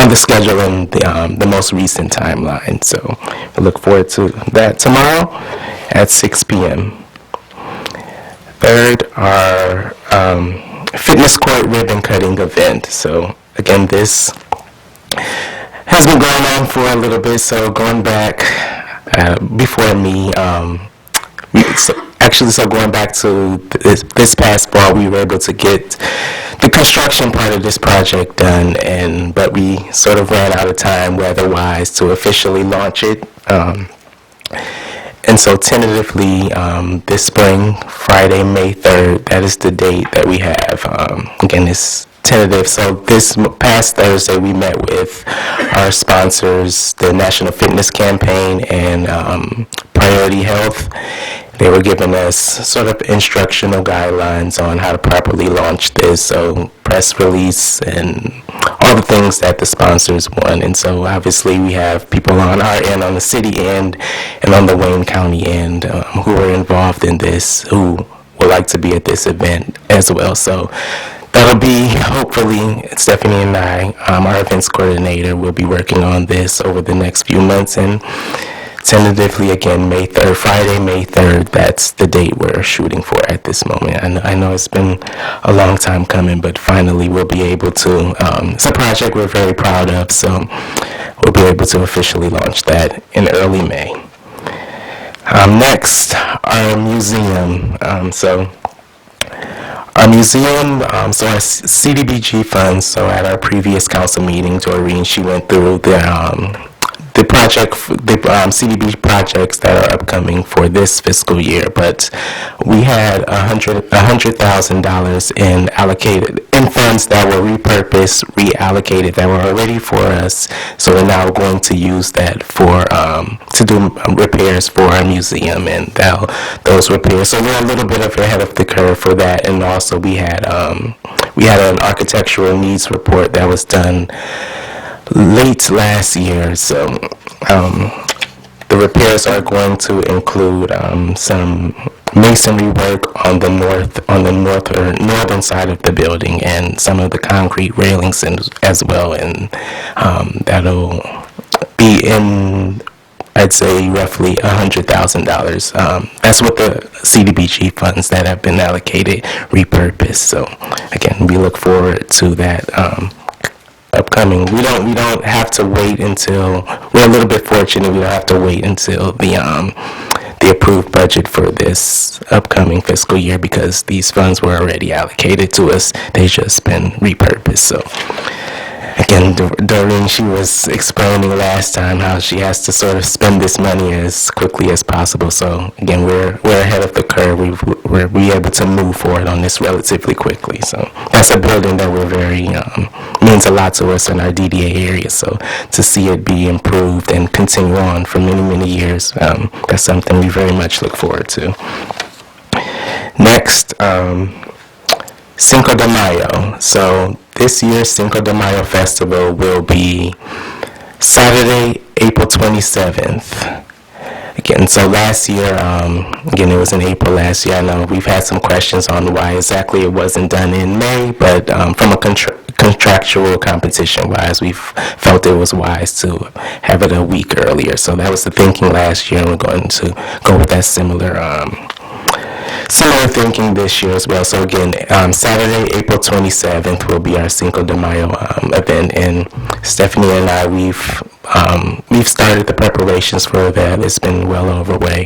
the schedule and the most recent timeline. So we look forward to that tomorrow at 6 p.m. Third, our fitness court ribbon cutting event. So again, this has been going on for a little bit, so going back before me, going back to this past fall, we were able to get the construction part of this project done, but we sort of ran out of time weather-wise to officially launch it. And so tentatively, this spring, Friday, May 3rd, that is the date that we have. Again, it's tentative. So this past Thursday, we met with our sponsors, the National Fitness Campaign and Priority Health. They were giving us sort of instructional guidelines on how to properly launch this, so press release and all the things that the sponsors want. And so obviously we have people on our end, on the city end, and on the Wayne County end who are involved in this, who would like to be at this event as well. So that'll be, hopefully, Stephanie and I, our events coordinator, will be working on this over the next few months, and tentatively, again, May 3rd, Friday, May 3rd, that's the date we're shooting for at this moment. I know it's been a long time coming, but finally we'll be able to, it's a project we're very proud of, so we'll be able to officially launch that in early May. Next, our museum. Our museum, so our CDBG funds, so at our previous council meeting, Doreen, she went through the project, the CDBG projects that are upcoming for this fiscal year, but we had $100,000 in allocated, in funds that were repurposed, reallocated, that were already for us, so we're now going to use that for, to do repairs for our museum, and those repairs, so we're a little bit ahead of the curve for that. And also we had an architectural needs report that was done late last year, so the repairs are going to include some masonry work on the northern side of the building, and some of the concrete railings as well, and that'll be in, I'd say, roughly $100,000. That's what the CDBG funds that have been allocated repurposed. So again, we look forward to that upcoming. We don't have to wait until, we're a little bit fortunate, we don't have to wait until the approved budget for this upcoming fiscal year, because these funds were already allocated to us. They've just been repurposed. So again, Doreen, she was explaining last time how she has to sort of spend this money as quickly as possible. So again, we're ahead of the curve. We're able to move forward on this relatively quickly. So that's a building that we're very, means a lot to us in our DDA area. So to see it be improved and continue on for many, many years, that's something we very much look forward to. Next, Cinco de Mayo. So this year's Cinco de Mayo festival will be Saturday, April 27th. Again, so last year, again, it was in April last year. I know we've had some questions on why exactly it wasn't done in May, but from a contractual competition-wise, we've felt it was wise to have it a week earlier. So that was the thinking last year, and we're going to go with that similar thinking this year as well. So again, Saturday, April 27th will be our Cinco de Mayo event, and Stephanie and I, we've started the preparations for that. It's been well underway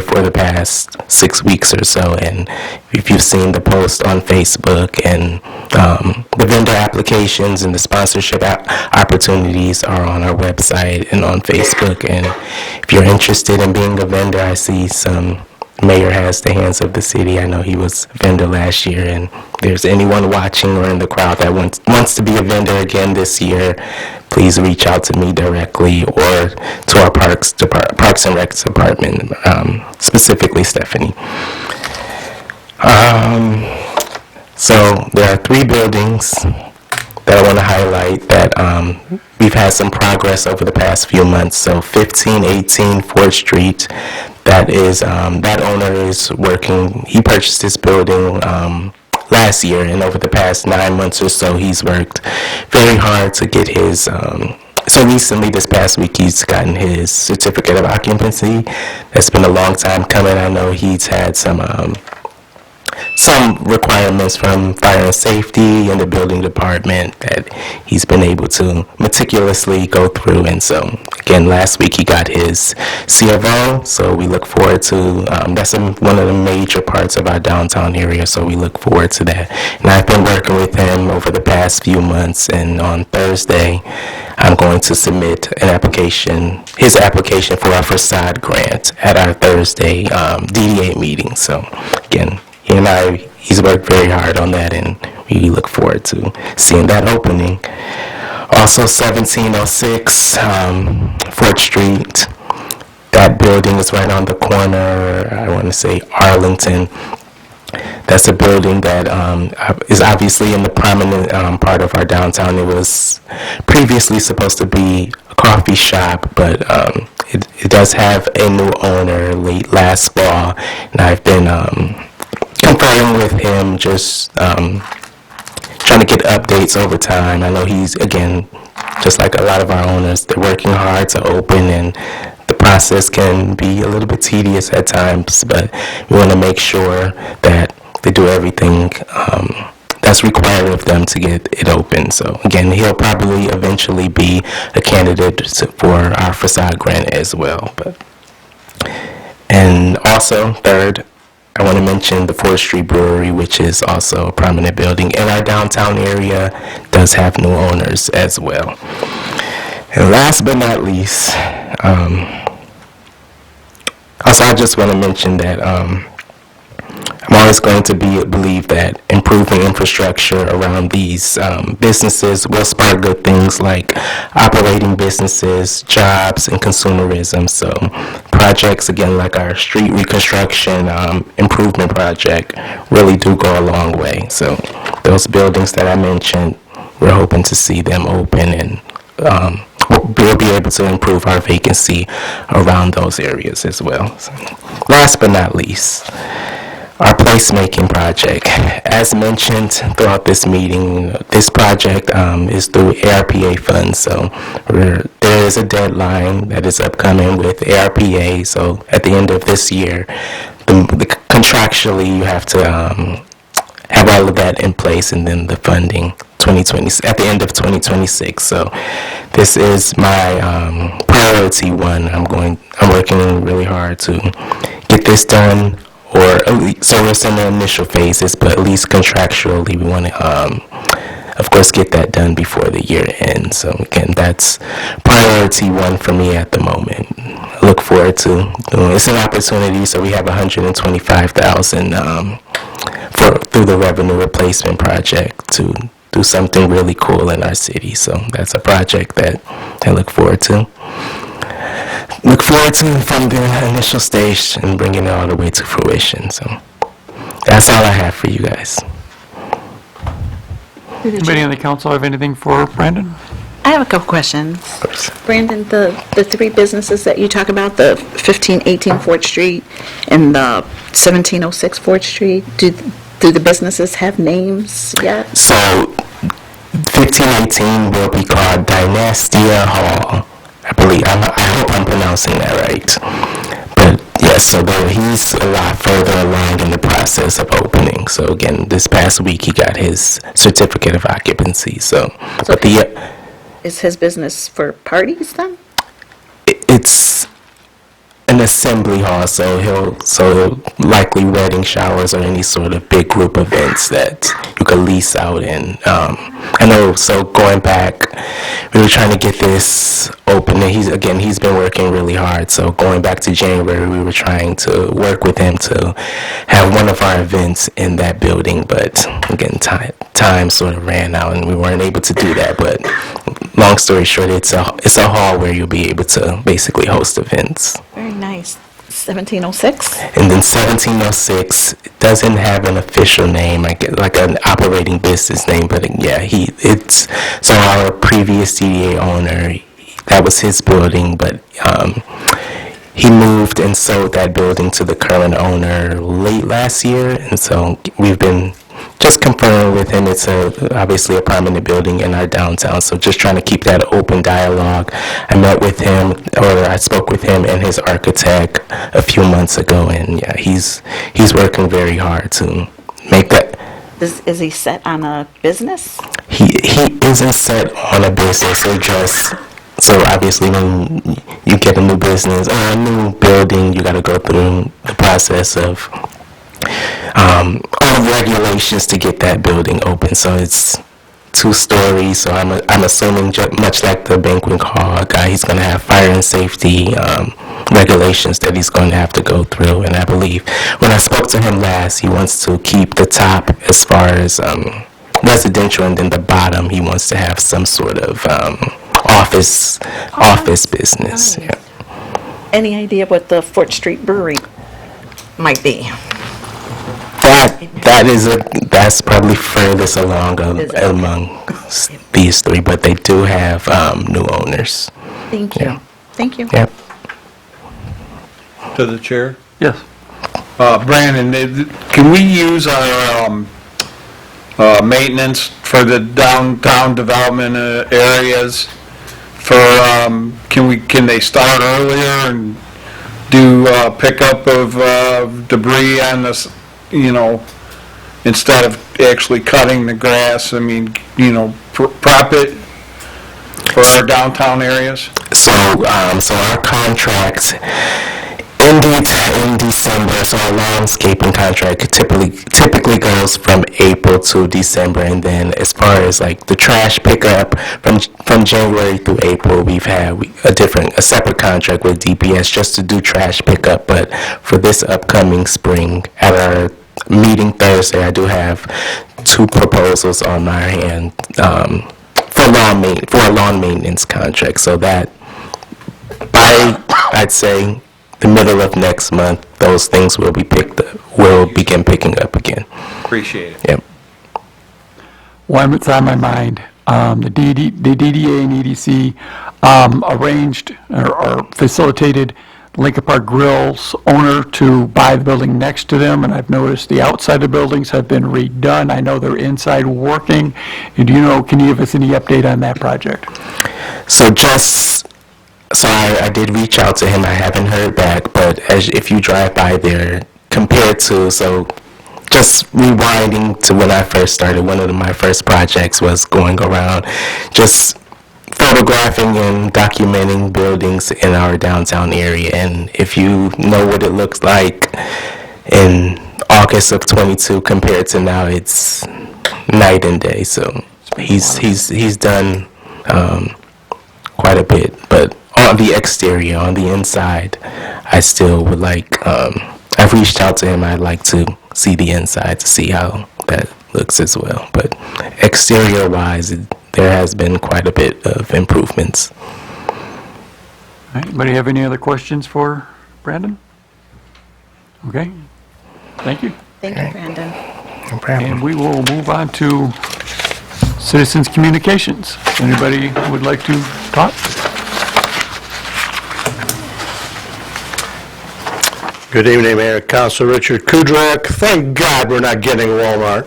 for the past 6 weeks or so, and if you've seen the post on Facebook, and the vendor applications and the sponsorship opportunities are on our website and on Facebook. And if you're interested in being a vendor, I see some mayor has the hands of the city. I know he was a vendor last year, and if there's anyone watching or in the crowd that wants to be a vendor again this year, please reach out to me directly or to our Parks and Rec department, specifically Stephanie. So there are 3 buildings that I want to highlight that we've had some progress over the past few months. So 1518 4th Street, that is, that owner is working, he purchased this building last year, and over the past 9 months or so, he's worked very hard to get his, so recently, this past week, he's gotten his certificate of occupancy. That's been a long time coming. I know he's had some requirements from fire and safety and the building department that he's been able to meticulously go through. And so, again, last week he got his CFO, so we look forward to, that's one of the major parts of our downtown area, so we look forward to that. And I've been working with him over the past few months, and on Thursday, I'm going to submit his application for our facade grant at our Thursday DDA meeting. So, again, he's worked very hard on that, and we look forward to seeing that opening. Also, 1706 4th Street, that building is right on the corner, I want to say Arlington. That's a building that is obviously in the prominent part of our downtown. It was previously supposed to be a coffee shop, but it does have a new owner late last fall, and I've been conferring with him, just trying to get updates over time. I know he's, again, just like a lot of our owners, they're working hard to open, and the process can be a little bit tedious at times, but we want to make sure that they do everything that's required of them to get it open. So again, he'll probably eventually be a candidate for our facade grant as well. And also, third, I want to mention the 4th Street Brewery, which is also a prominent building in our downtown area, does have new owners as well. And last but not least, also I just want to mention that I'm always going to believe that improving infrastructure around these businesses will spark good things like operating businesses, jobs, and consumerism. So projects, again, like our street reconstruction improvement project, really do go a long way. So those buildings that I mentioned, we're hoping to see them open, and we'll be able to improve our vacancy around those areas as well. So, last but not least, our placemaking project. As mentioned throughout this meeting, this project is through ARPA funds. So there is a deadline that is upcoming with ARPA. So at the end of this year, contractually you have to have all of that in place, and then the funding 2020 at the end of 2026. So this is my priority one. I'm working really hard to get this done. Or at least, so it's in the initial phases, but at least contractually, we want to, of course, get that done before the year ends. So again, that's priority one for me at the moment. I look forward to doing. It's an opportunity, so we have $125,000 through the revenue replacement project to do something really cool in our city. So that's a project that I look forward to. Look forward to from the initial stage and bringing it all the way to fruition. So that's all I have for you guys. Anybody on the council have anything for Brandon? I have a couple questions. Brandon, the 3 businesses that you talk about, the 1518 4th Street and the 1706 4th Street, do the businesses have names yet? So 1518 will be called Dynastia Hall. I believe, I hope I'm pronouncing that right. But yes, so he's a lot further along in the process of opening. So again, this past week he got his certificate of occupancy. So but is his business for parties then? It's an assembly hall, so he'll likely wedding showers or any sort of big group events that you could lease out. And I know, so going back, we were trying to get this open, and he's been working really hard. So going back to January, we were trying to work with him to have one of our events in that building, but again, time sort of ran out and we weren't able to do that. But long story short, it's a hall where you'll be able to basically host events. Very nice. 1706? And then 1706 doesn't have an official name, like an operating business name, but yeah, so our previous DDA owner, that was his building, but he moved and sold that building to the current owner late last year, and so we've been just confirming with him. It's obviously a prominent building in our downtown, so just trying to keep that open dialogue. I spoke with him and his architect a few months ago, and yeah, he's working very hard to make that. Is he set on a business? He isn't set on a business, so obviously when you get a new business or a new building, you got to go through the process of all the regulations to get that building open. So it's 2 stories, so I'm assuming much like the banquet hall guy, he's going to have fire and safety regulations that he's going to have to go through. And I believe when I spoke to him last, he wants to keep the top as far as residential, and then the bottom he wants to have some sort of office business. Yeah. Any idea what the Fort Street Brewery might be? That's probably furthest along among these 3, but they do have new owners. Thank you. Yeah. Thank you. Yep. To the chair? Yes. Brandon, can we use our maintenance for the downtown development areas for, can they start earlier and do pickup of debris on this, instead of actually cutting the grass? I mean, prep it for our downtown areas? So our contracts in December, so our landscaping contract typically goes from April to December, and then as far as like the trash pickup from January through April, we've had a separate contract with DPS just to do trash pickup. But for this upcoming spring, at our meeting Thursday, I do have 2 proposals on my hand for a lawn maintenance contract. So that by, I'd say, the middle of next month, those things will begin picking up again. Appreciate it. Yep. One that's on my mind, the DDA and EDC arranged or facilitated Lincoln Park Grill's owner to buy the building next to them, and I've noticed the outside of the buildings have been redone. I know they're inside working. And can you give us any update on that project? So I did reach out to him. I haven't heard back, but if you drive by there, compared to, just rewinding to when I first started, one of my first projects was going around just photographing and documenting buildings in our downtown area. And if you know what it looks like in August of 22 compared to now, it's night and day. So he's done quite a bit, but on the exterior, on the inside, I still would like, I've reached out to him, I'd like to see the inside to see how that looks as well. But exterior-wise, there has been quite a bit of improvements. All right, anybody have any other questions for Brandon? Okay, thank you. Thank you, Brandon. No problem. And we will move on to citizens' communications. Anybody would like to talk? Good evening, Mayor, Council Richard Kudrak. Thank God we're not getting Walmart.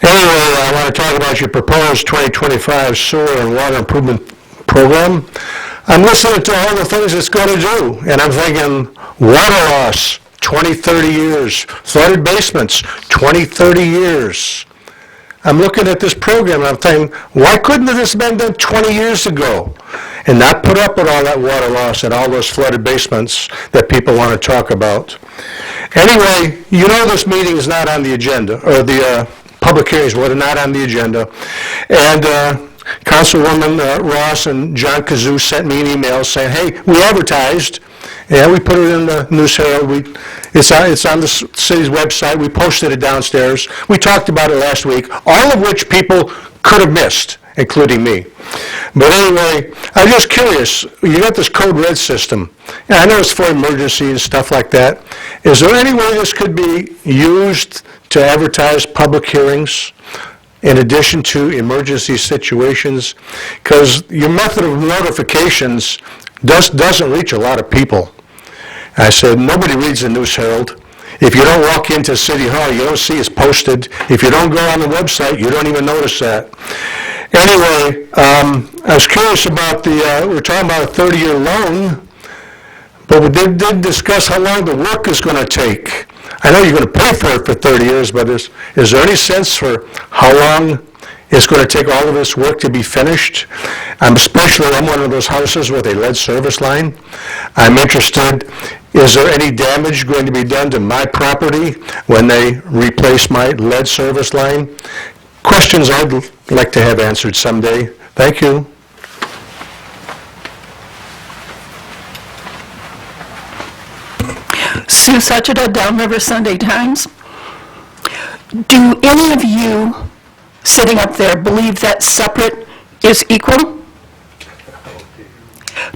Anyway, I want to talk about your proposed 2025 sewer and water improvement program. I'm listening to all the things it's going to do, and I'm thinking water loss, 20, 30 years. Flooded basements, 20, 30 years. I'm looking at this program, and I'm thinking, why couldn't this have been done 20 years ago? And not put up with all that water loss and all those flooded basements that people want to talk about. Anyway, you know this meeting is not on the agenda, or the public hearings were not on the agenda. And Councilwoman Ross and John Kazoo sent me an email saying, hey, we advertised, and we put it in the News Herald. It's on the city's website. We posted it downstairs. We talked about it last week, all of which people could have missed, including me. But anyway, I'm just curious. You got this code red system. And I know it's for emergency and stuff like that. Is there any way this could be used to advertise public hearings in addition to emergency situations? Because your method of notifications doesn't reach a lot of people. I said, nobody reads the News Herald. If you don't walk into City Hall, you don't see it's posted. If you don't go on the website, you don't even notice that. Anyway, I was curious about we're talking about a 30-year loan, but we did discuss how long the work is going to take. I know you're going to pay for it for 30 years, but is there any sense for how long it's going to take all of this work to be finished? I'm one of those houses with a lead service line. I'm interested, is there any damage going to be done to my property when they replace my lead service line? Questions I'd like to have answered someday. Thank you. Sue Sacheda, Downriver Sunday Times. Do any of you sitting up there believe that separate is equal?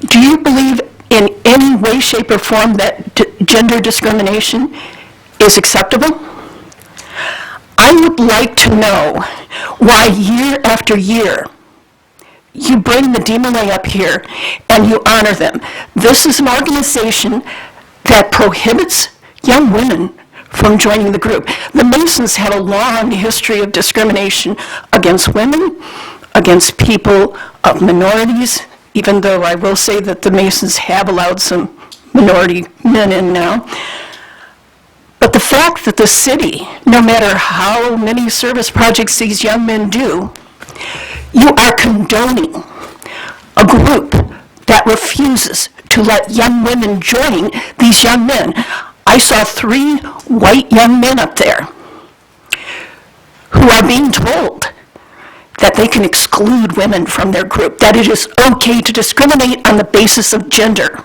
Do you believe in any way, shape, or form that gender discrimination is acceptable? I would like to know why year after year you bring the DeMolay up here and you honor them. This is an organization that prohibits young women from joining the group. The Masons had a long history of discrimination against women, against people of minorities, even though I will say that the Masons have allowed some minority men in now. But the fact that the city, no matter how many service projects these young men do, you are condoning a group that refuses to let young women join these young men. I saw 3 white young men up there who are being told that they can exclude women from their group, that it is okay to discriminate on the basis of gender.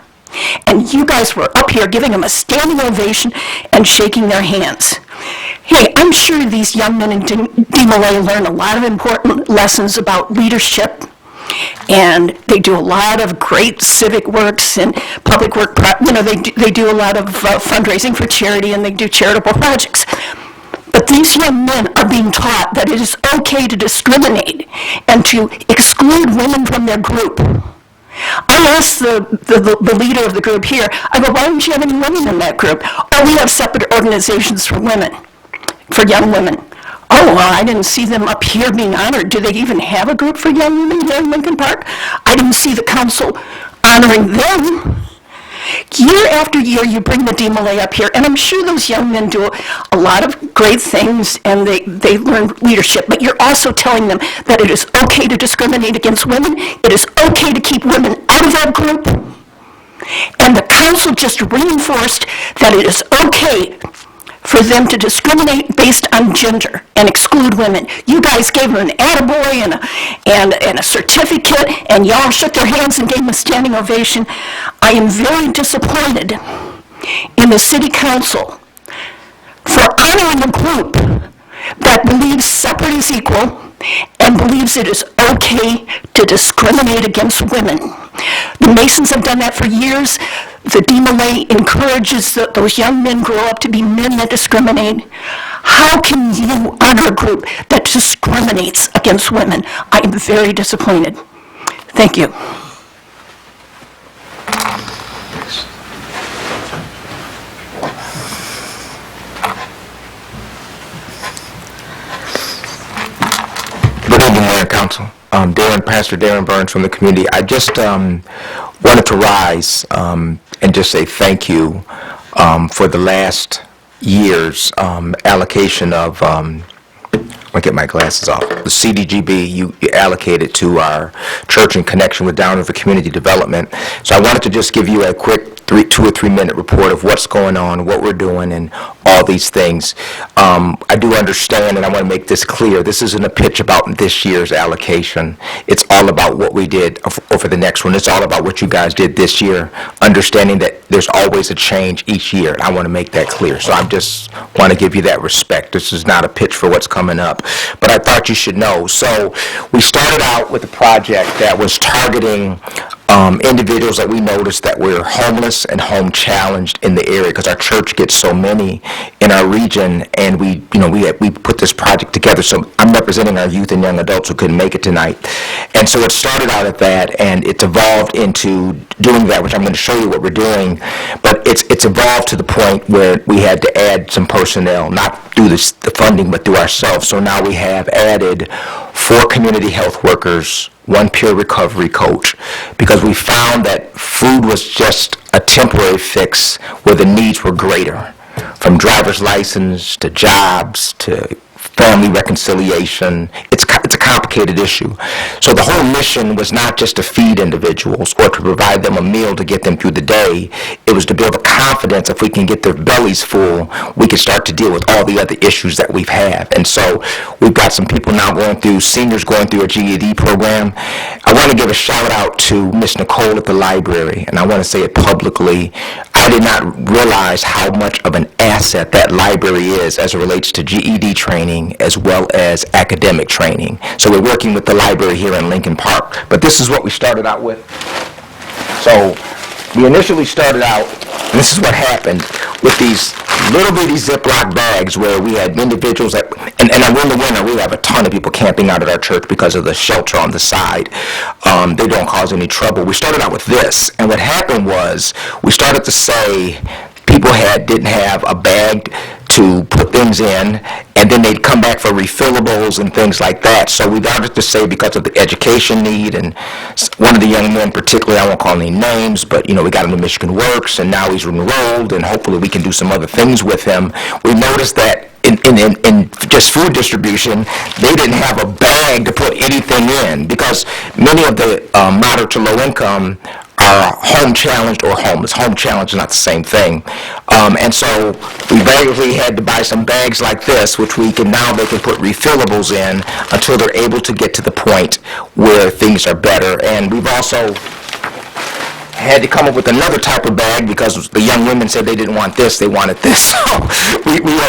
And you guys were up here giving them a standing ovation and shaking their hands. Hey, I'm sure these young men in DeMolay learn a lot of important lessons about leadership, and they do a lot of great civic works and public work, they do a lot of fundraising for charity, and they do charitable projects. But these young men are being taught that it is okay to discriminate and to exclude women from their group. I asked the leader of the group here, I go, why don't you have any women in that group? Oh, we have separate organizations for women, for young women. Oh, well, I didn't see them up here being honored. Do they even have a group for young women here in Lincoln Park? I didn't see the council honoring them. Year after year, you bring the DeMolay up here, and I'm sure those young men do a lot of great things, and they learn leadership, but you're also telling them that it is okay to discriminate against women, it is okay to keep women out of that group, and the council just reinforced that it is okay for them to discriminate based on gender and exclude women. You guys gave them an attaboy and a certificate, and y'all shook their hands and gave them a standing ovation. I am very disappointed in the city council for honoring a group that believes separate is equal and believes it is okay to discriminate against women. The Masons have done that for years. The DeMolay encourages that those young men grow up to be men that discriminate. How can you honor a group that discriminates against women? I am very disappointed. Thank you. Good evening, Mayor and Council. Pastor Darren Burns from the community. I just wanted to rise and just say thank you for the last year's allocation of I'll get my glasses off. The CDGB, you allocated to our church in connection with Downriver Community Development. So I wanted to just give you a quick 2 or 3 minute report of what's going on, what we're doing, and all these things. I do understand, and I want to make this clear, this isn't a pitch about this year's allocation. It's all about what we did over the next one. It's all about what you guys did this year, understanding that there's always a change each year. I want to make that clear. So I just want to give you that respect. This is not a pitch for what's coming up, but I thought you should know. So we started out with a project that was targeting individuals that we noticed that were homeless and home challenged in the area, because our church gets so many in our region, and we put this project together. So I'm representing our youth and young adults who couldn't make it tonight, and so it started out at that, and it's evolved into doing that, which I'm going to show you what we're doing. But it's evolved to the point where we had to add some personnel, not through the funding, but through ourselves. So now we have added 4 community health workers, 1 peer recovery coach, because we found that food was just a temporary fix where the needs were greater, from driver's license to jobs to family reconciliation. It's a complicated issue. So the whole mission was not just to feed individuals or to provide them a meal to get them through the day. It was to build a confidence if we can get their bellies full, we can start to deal with all the other issues that we've had. And so we've got some people now seniors going through a GED program. I want to give a shout out to Miss Nicole at the library, and I want to say it publicly. I did not realize how much of an asset that library is as it relates to GED training as well as academic training. So we're working with the library here in Lincoln Park. But this is what we started out with. So we initially started out, and this is what happened, with these little bitty Ziploc bags where we had individuals that, and in the winter we have a ton of people camping out at our church because of the shelter on the side. They don't cause any trouble. We started out with this, and what happened was we started to say people didn't have a bag to put things in, and then they'd come back for refillables and things like that. So we started to say, because of the education need, and one of the young men particularly, I won't call any names, but we got him to Michigan Works, and now he's enrolled, and hopefully we can do some other things with him. We noticed that in just food distribution, they didn't have a bag to put anything in, because many of the moderate to low income are home challenged or homeless. Home challenged is not the same thing. And so we basically had to buy some bags like this, which they can put refillables in until they're able to get to the point where things are better. And we've also had to come up with another type of bag because the young women said they didn't want this, they wanted this. So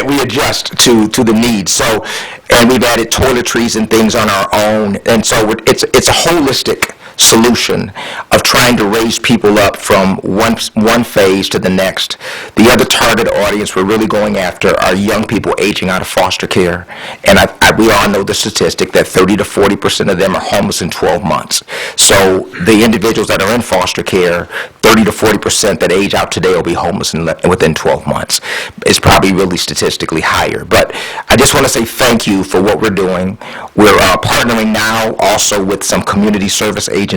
we adjust to the needs. So, and we've added toiletries and things on our own. And so it's a holistic solution of trying to raise people up from one phase to the next. The other target audience we're really going after are young people aging out of foster care. And we all know the statistic that 30 to 40% of them are homeless in 12 months. So the individuals that are in foster care, 30 to 40% that age out today will be homeless within 12 months. It's probably really statistically higher. But I just want to say thank you for what we're doing. We're partnering now also with some community service agencies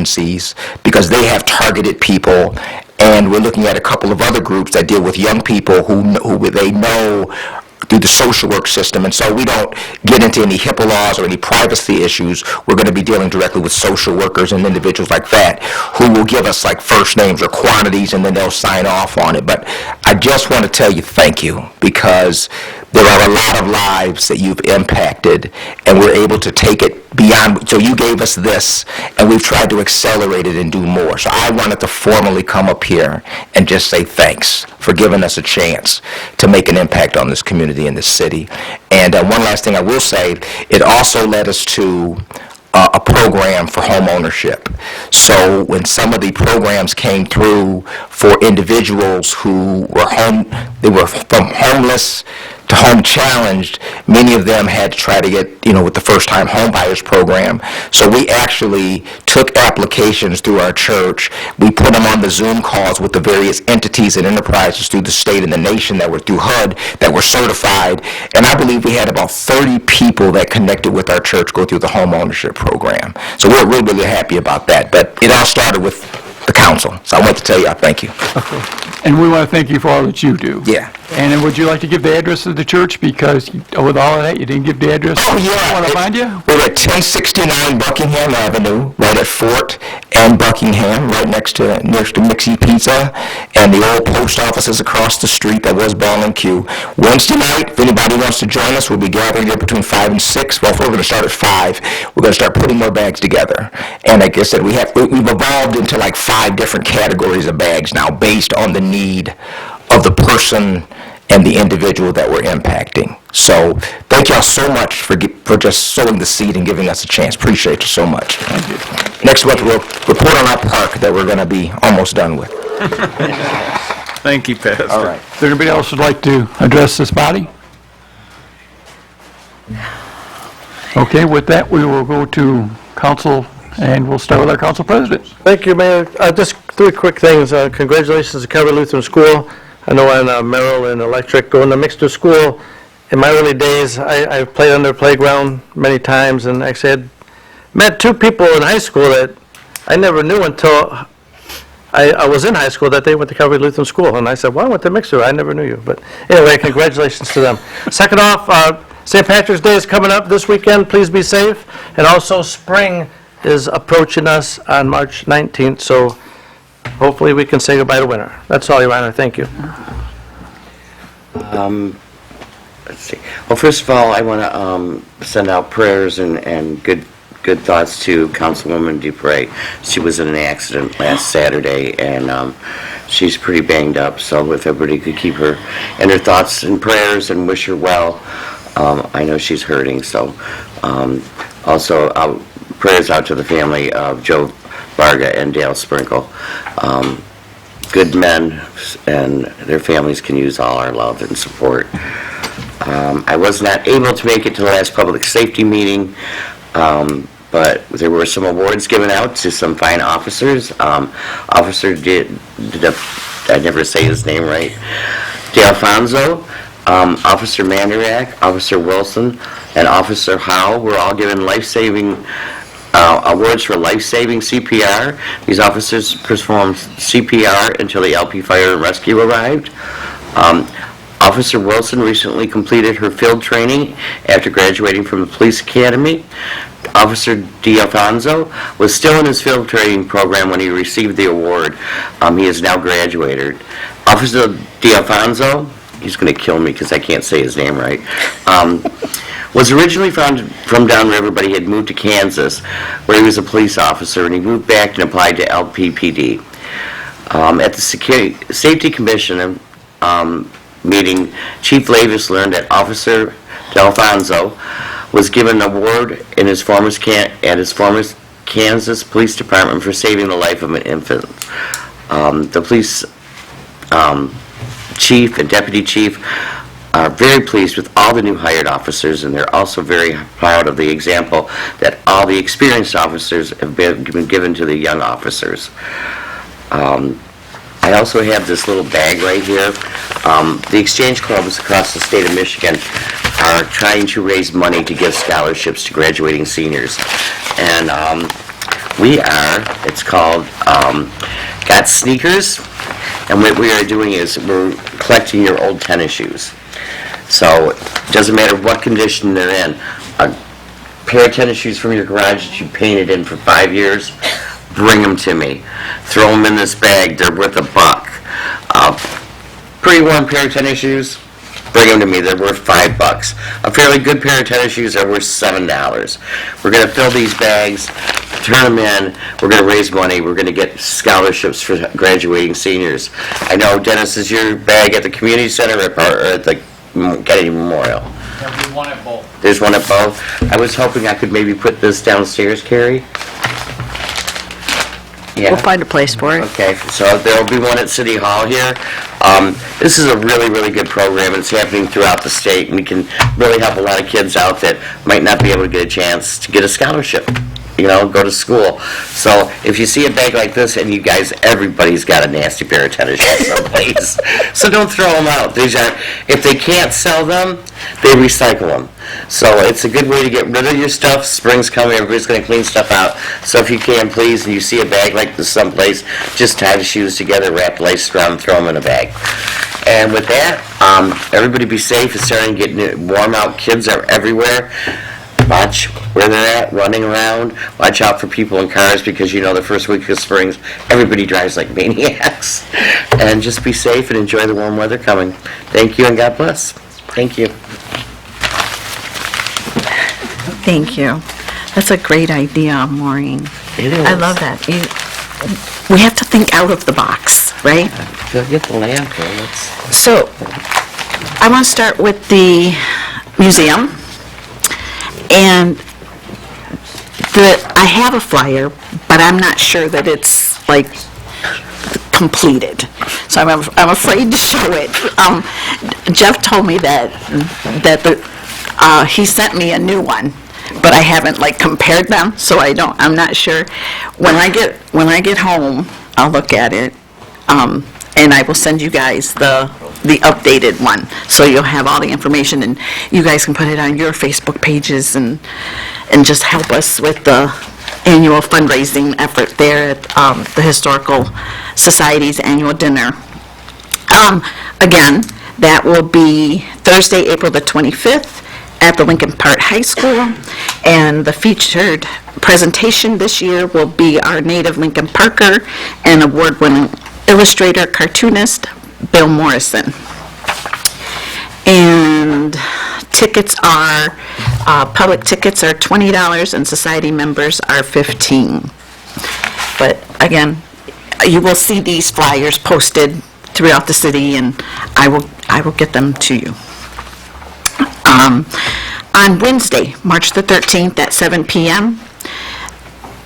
because they have targeted people, and we're looking at a couple of other groups that deal with young people who they know through the social work system. And so we don't get into any HIPAA laws or any privacy issues. We're going to be dealing directly with social workers and individuals like that who will give us like first names or quantities, and then they'll sign off on it. But I just want to tell you thank you, because there are a lot of lives that you've impacted, and we're able to take it beyond. So you gave us this, and we've tried to accelerate it and do more. So I wanted to formally come up here and just say thanks for giving us a chance to make an impact on this community in this city. And one last thing I will say, it also led us to a program for home ownership. So when some of the programs came through for individuals who were they were from homeless to home challenged, many of them had to try to get, with the first time home buyers program. So we actually took applications through our church. We put them on the Zoom calls with the various entities and enterprises through the state and the nation that were through HUD that were certified. And I believe we had about 30 people that connected with our church go through the home ownership program. So we're really happy about that. But it all started with the council. So I want to tell you, I thank you. And we want to thank you for all that you do. Yeah. And then would you like to give the address of the church? Because with all of that, you didn't give the address. Oh, yeah. Want to find you? We're at 1069 Buckingham Avenue, right at Fort and Buckingham, right next to Mixie Pizza, and the old post office is across the street. That was Ball and Q. Wednesday night, if anybody wants to join us, we'll be gathering here between 5 and 6. Well, if we're going to start at 5, we're going to start putting more bags together. And like I said, we've evolved into like 5 different categories of bags now, based on the need of the person and the individual that we're impacting. So thank y'all so much for just sowing the seed and giving us a chance. Appreciate you so much. Thank you. Next month, we'll report on our park that we're going to be almost done with. Thank you, Pastor. All right. Is there anybody else who'd like to address this body? Okay, with that, we will go to council, and we'll start with our council president. Thank you, Mayor. Just 3 quick things. Congratulations to Calvary Lutheran School. I know on Merrill and Electric, going to Mixter School. In my early days, I played on their playground many times, and actually had met 2 people in high school that I never knew until I was in high school, that they went to Calvary Lutheran School. And I said, well, I went to Mixter. I never knew you. But anyway, congratulations to them. Second off, St. Patrick's Day is coming up this weekend. Please be safe. And also, spring is approaching us on March 19th, so hopefully we can say goodbye to winter. That's all, Your Honor. Thank you. Let's see. Well, first of all, I want to send out prayers and good thoughts to Councilwoman Dupre. She was in an accident last Saturday, and she's pretty banged up, so if everybody could keep her in their thoughts and prayers and wish her well. I know she's hurting, so also prayers out to the family of Joe Varga and Dale Sprinkle. Good men, and their families can use all our love and support. I was not able to make it to the last public safety meeting, but there were some awards given out to some fine officers. Officer I never say his name right, DeAlfonso, Officer Mandarak, Officer Wilson, and Officer Howe were all given life-saving awards for life-saving CPR. These officers performed CPR until the LP Fire and Rescue arrived. Officer Wilson recently completed her field training after graduating from the police academy. Officer DeAlfonso was still in his field training program when he received the award. He has now graduated. Officer DeAlfonso, he's going to kill me because I can't say his name right, was originally from downriver, but he had moved to Kansas, where he was a police officer, and he moved back and applied to LPPD. At the Safety Commission meeting, Chief Lavis learned that Officer DeAlfonso was given an award in his former Kansas Police Department for saving the life of an infant. The police chief and deputy chief are very pleased with all the new hired officers, and they're also very proud of the example that all the experienced officers have been given to the young officers. I also have this little bag right here. The exchange clubs across the state of Michigan are trying to raise money to give scholarships to graduating seniors. And it's called Got Sneakers. And what we are doing is we're collecting your old tennis shoes. So it doesn't matter what condition they're in. A pair of tennis shoes from your garage that you painted in for 5 years, bring them to me. Throw them in this bag. They're worth $1. Pretty worn pair of tennis shoes, bring them to me. They're worth $5. A fairly good pair of tennis shoes are worth $7. We're going to fill these bags, turn them in. We're going to raise money. We're going to get scholarships for graduating seniors. I know, Dennis, is your bag at the community center or at the Kennedy Memorial? There's one at both. There's one at both. I was hoping I could maybe put this downstairs, Carrie. Yeah. We'll find a place for it. Okay, so there'll be one at City Hall here. This is a really, really good program, and it's happening throughout the state, and we can really help a lot of kids out that might not be able to get a chance to get a scholarship. go to school. So if you see a bag like this, and you guys, everybody's got a nasty pair of tennis shoes someplace. So don't throw them out. If they can't sell them, they recycle them. So it's a good way to get rid of your stuff. Spring's coming, everybody's going to clean stuff out. So if you can, please, and you see a bag like this someplace, just tie the shoes together, wrap lace around, and throw them in a bag. And with that, everybody be safe. It's starting to get warm out. Kids are everywhere. Watch where they're at, running around. Watch out for people in cars because the first week of spring, everybody drives like maniacs. And just be safe and enjoy the warm weather coming. Thank you and God bless. Thank you. Thank you. That's a great idea, Maureen. It is. I love that. We have to think out of the box, right? Get the landfill. So, I want to start with the museum. And I have a flyer, but I'm not sure that it's completed. So I'm afraid to show it. Jeff told me that he sent me a new one, but I haven't compared them, so I'm not sure. When I get home, I'll look at it, and I will send you guys the updated one, so you'll have all the information, and you guys can put it on your Facebook pages and just help us with the annual fundraising effort there at the Historical Society's annual dinner. Again, that will be Thursday, April the 25th at the Lincoln Park High School, and the featured presentation this year will be our native Lincoln Parker and award-winning illustrator, cartoonist, Bill Morrison. And tickets are, public tickets are $20 and society members are $15. But again, you will see these flyers posted throughout the city, and I will get them to you. On Wednesday, March the 13th at 7 p.m.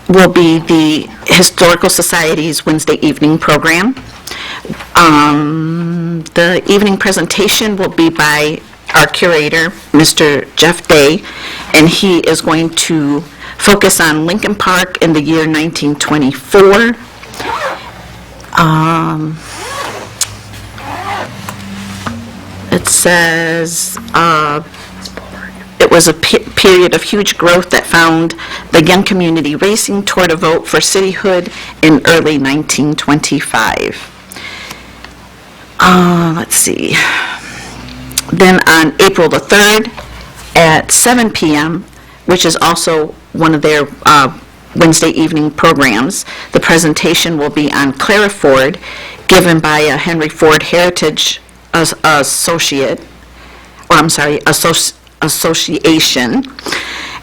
will be the Historical Society's Wednesday evening program. The evening presentation will be by our curator, Mr. Jeff Day, and he is going to focus on Lincoln Park in the year 1924. It says it was a period of huge growth that found the young community racing toward a vote for cityhood in early 1925. Let's see. Then on April the 3rd at 7 p.m., which is also one of their Wednesday evening programs, the presentation will be on Clara Ford, given by a Henry Ford Heritage Association,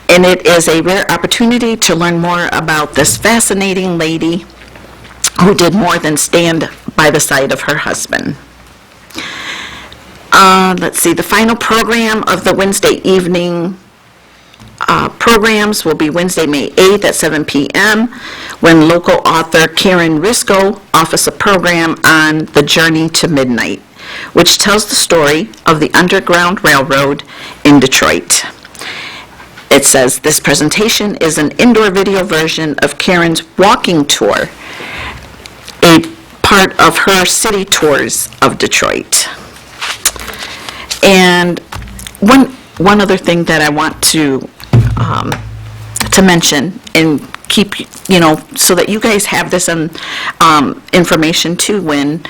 and it is a rare opportunity to learn more about this fascinating lady who did more than stand by the side of her husband. Let's see, the final program of the Wednesday evening programs will be Wednesday, May 8th at 7 p.m. when local author Karen Risco offers a program on The Journey to Midnight, which tells the story of the Underground Railroad in Detroit. It says this presentation is an indoor video version of Karen's walking tour, a part of her city tours of Detroit. And one other thing that I want to mention and keep, so that you guys have this information too when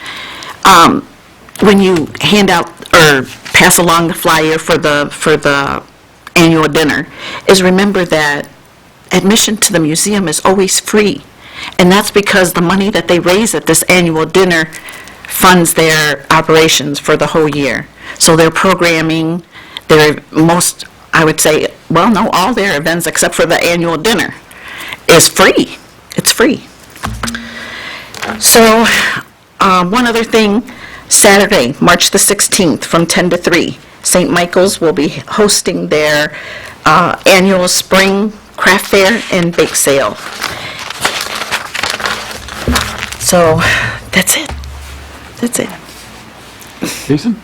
you hand out or pass along the flyer for the annual dinner, is remember that admission to the museum is always free. And that's because the money that they raise at this annual dinner funds their operations for the whole year. So their programming, all their events except for the annual dinner is free. It's free. So, one other thing, Saturday, March the 16th from 10 to 3, St. Michael's will be hosting their annual spring craft fair and bake sale. So, that's it. Jason?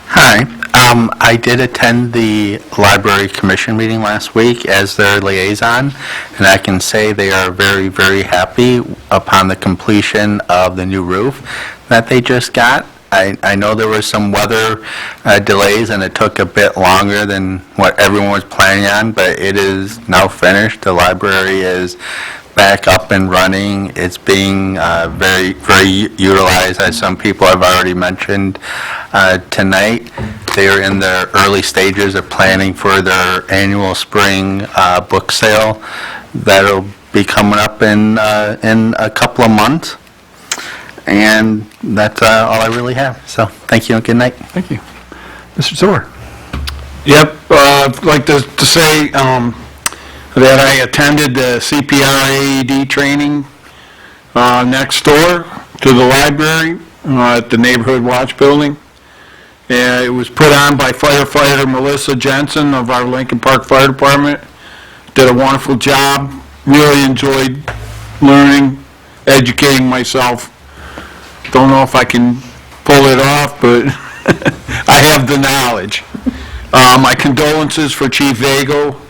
Hi. I did attend the Library Commission meeting last week as their liaison, and I can say they are very, very happy upon the completion of the new roof that they just got. I know there was some weather delays, and it took a bit longer than what everyone was planning on, but it is now finished. The library is back up and running. It's being very, very utilized, as some people have already mentioned tonight. They are in the early stages of planning for their annual spring book sale that'll be coming up in a couple of months. And that's all I really have. So, thank you and good night. Thank you. Mr. Zor? Yep, I'd like to say that I attended the CPR AED training next door to the library at the Neighborhood Watch Building. It was put on by firefighter Melissa Jensen of our Lincoln Park Fire Department. Did a wonderful job. Really enjoyed learning, educating myself. Don't know if I can pull it off, but I have the knowledge. My condolences for Chief Vago.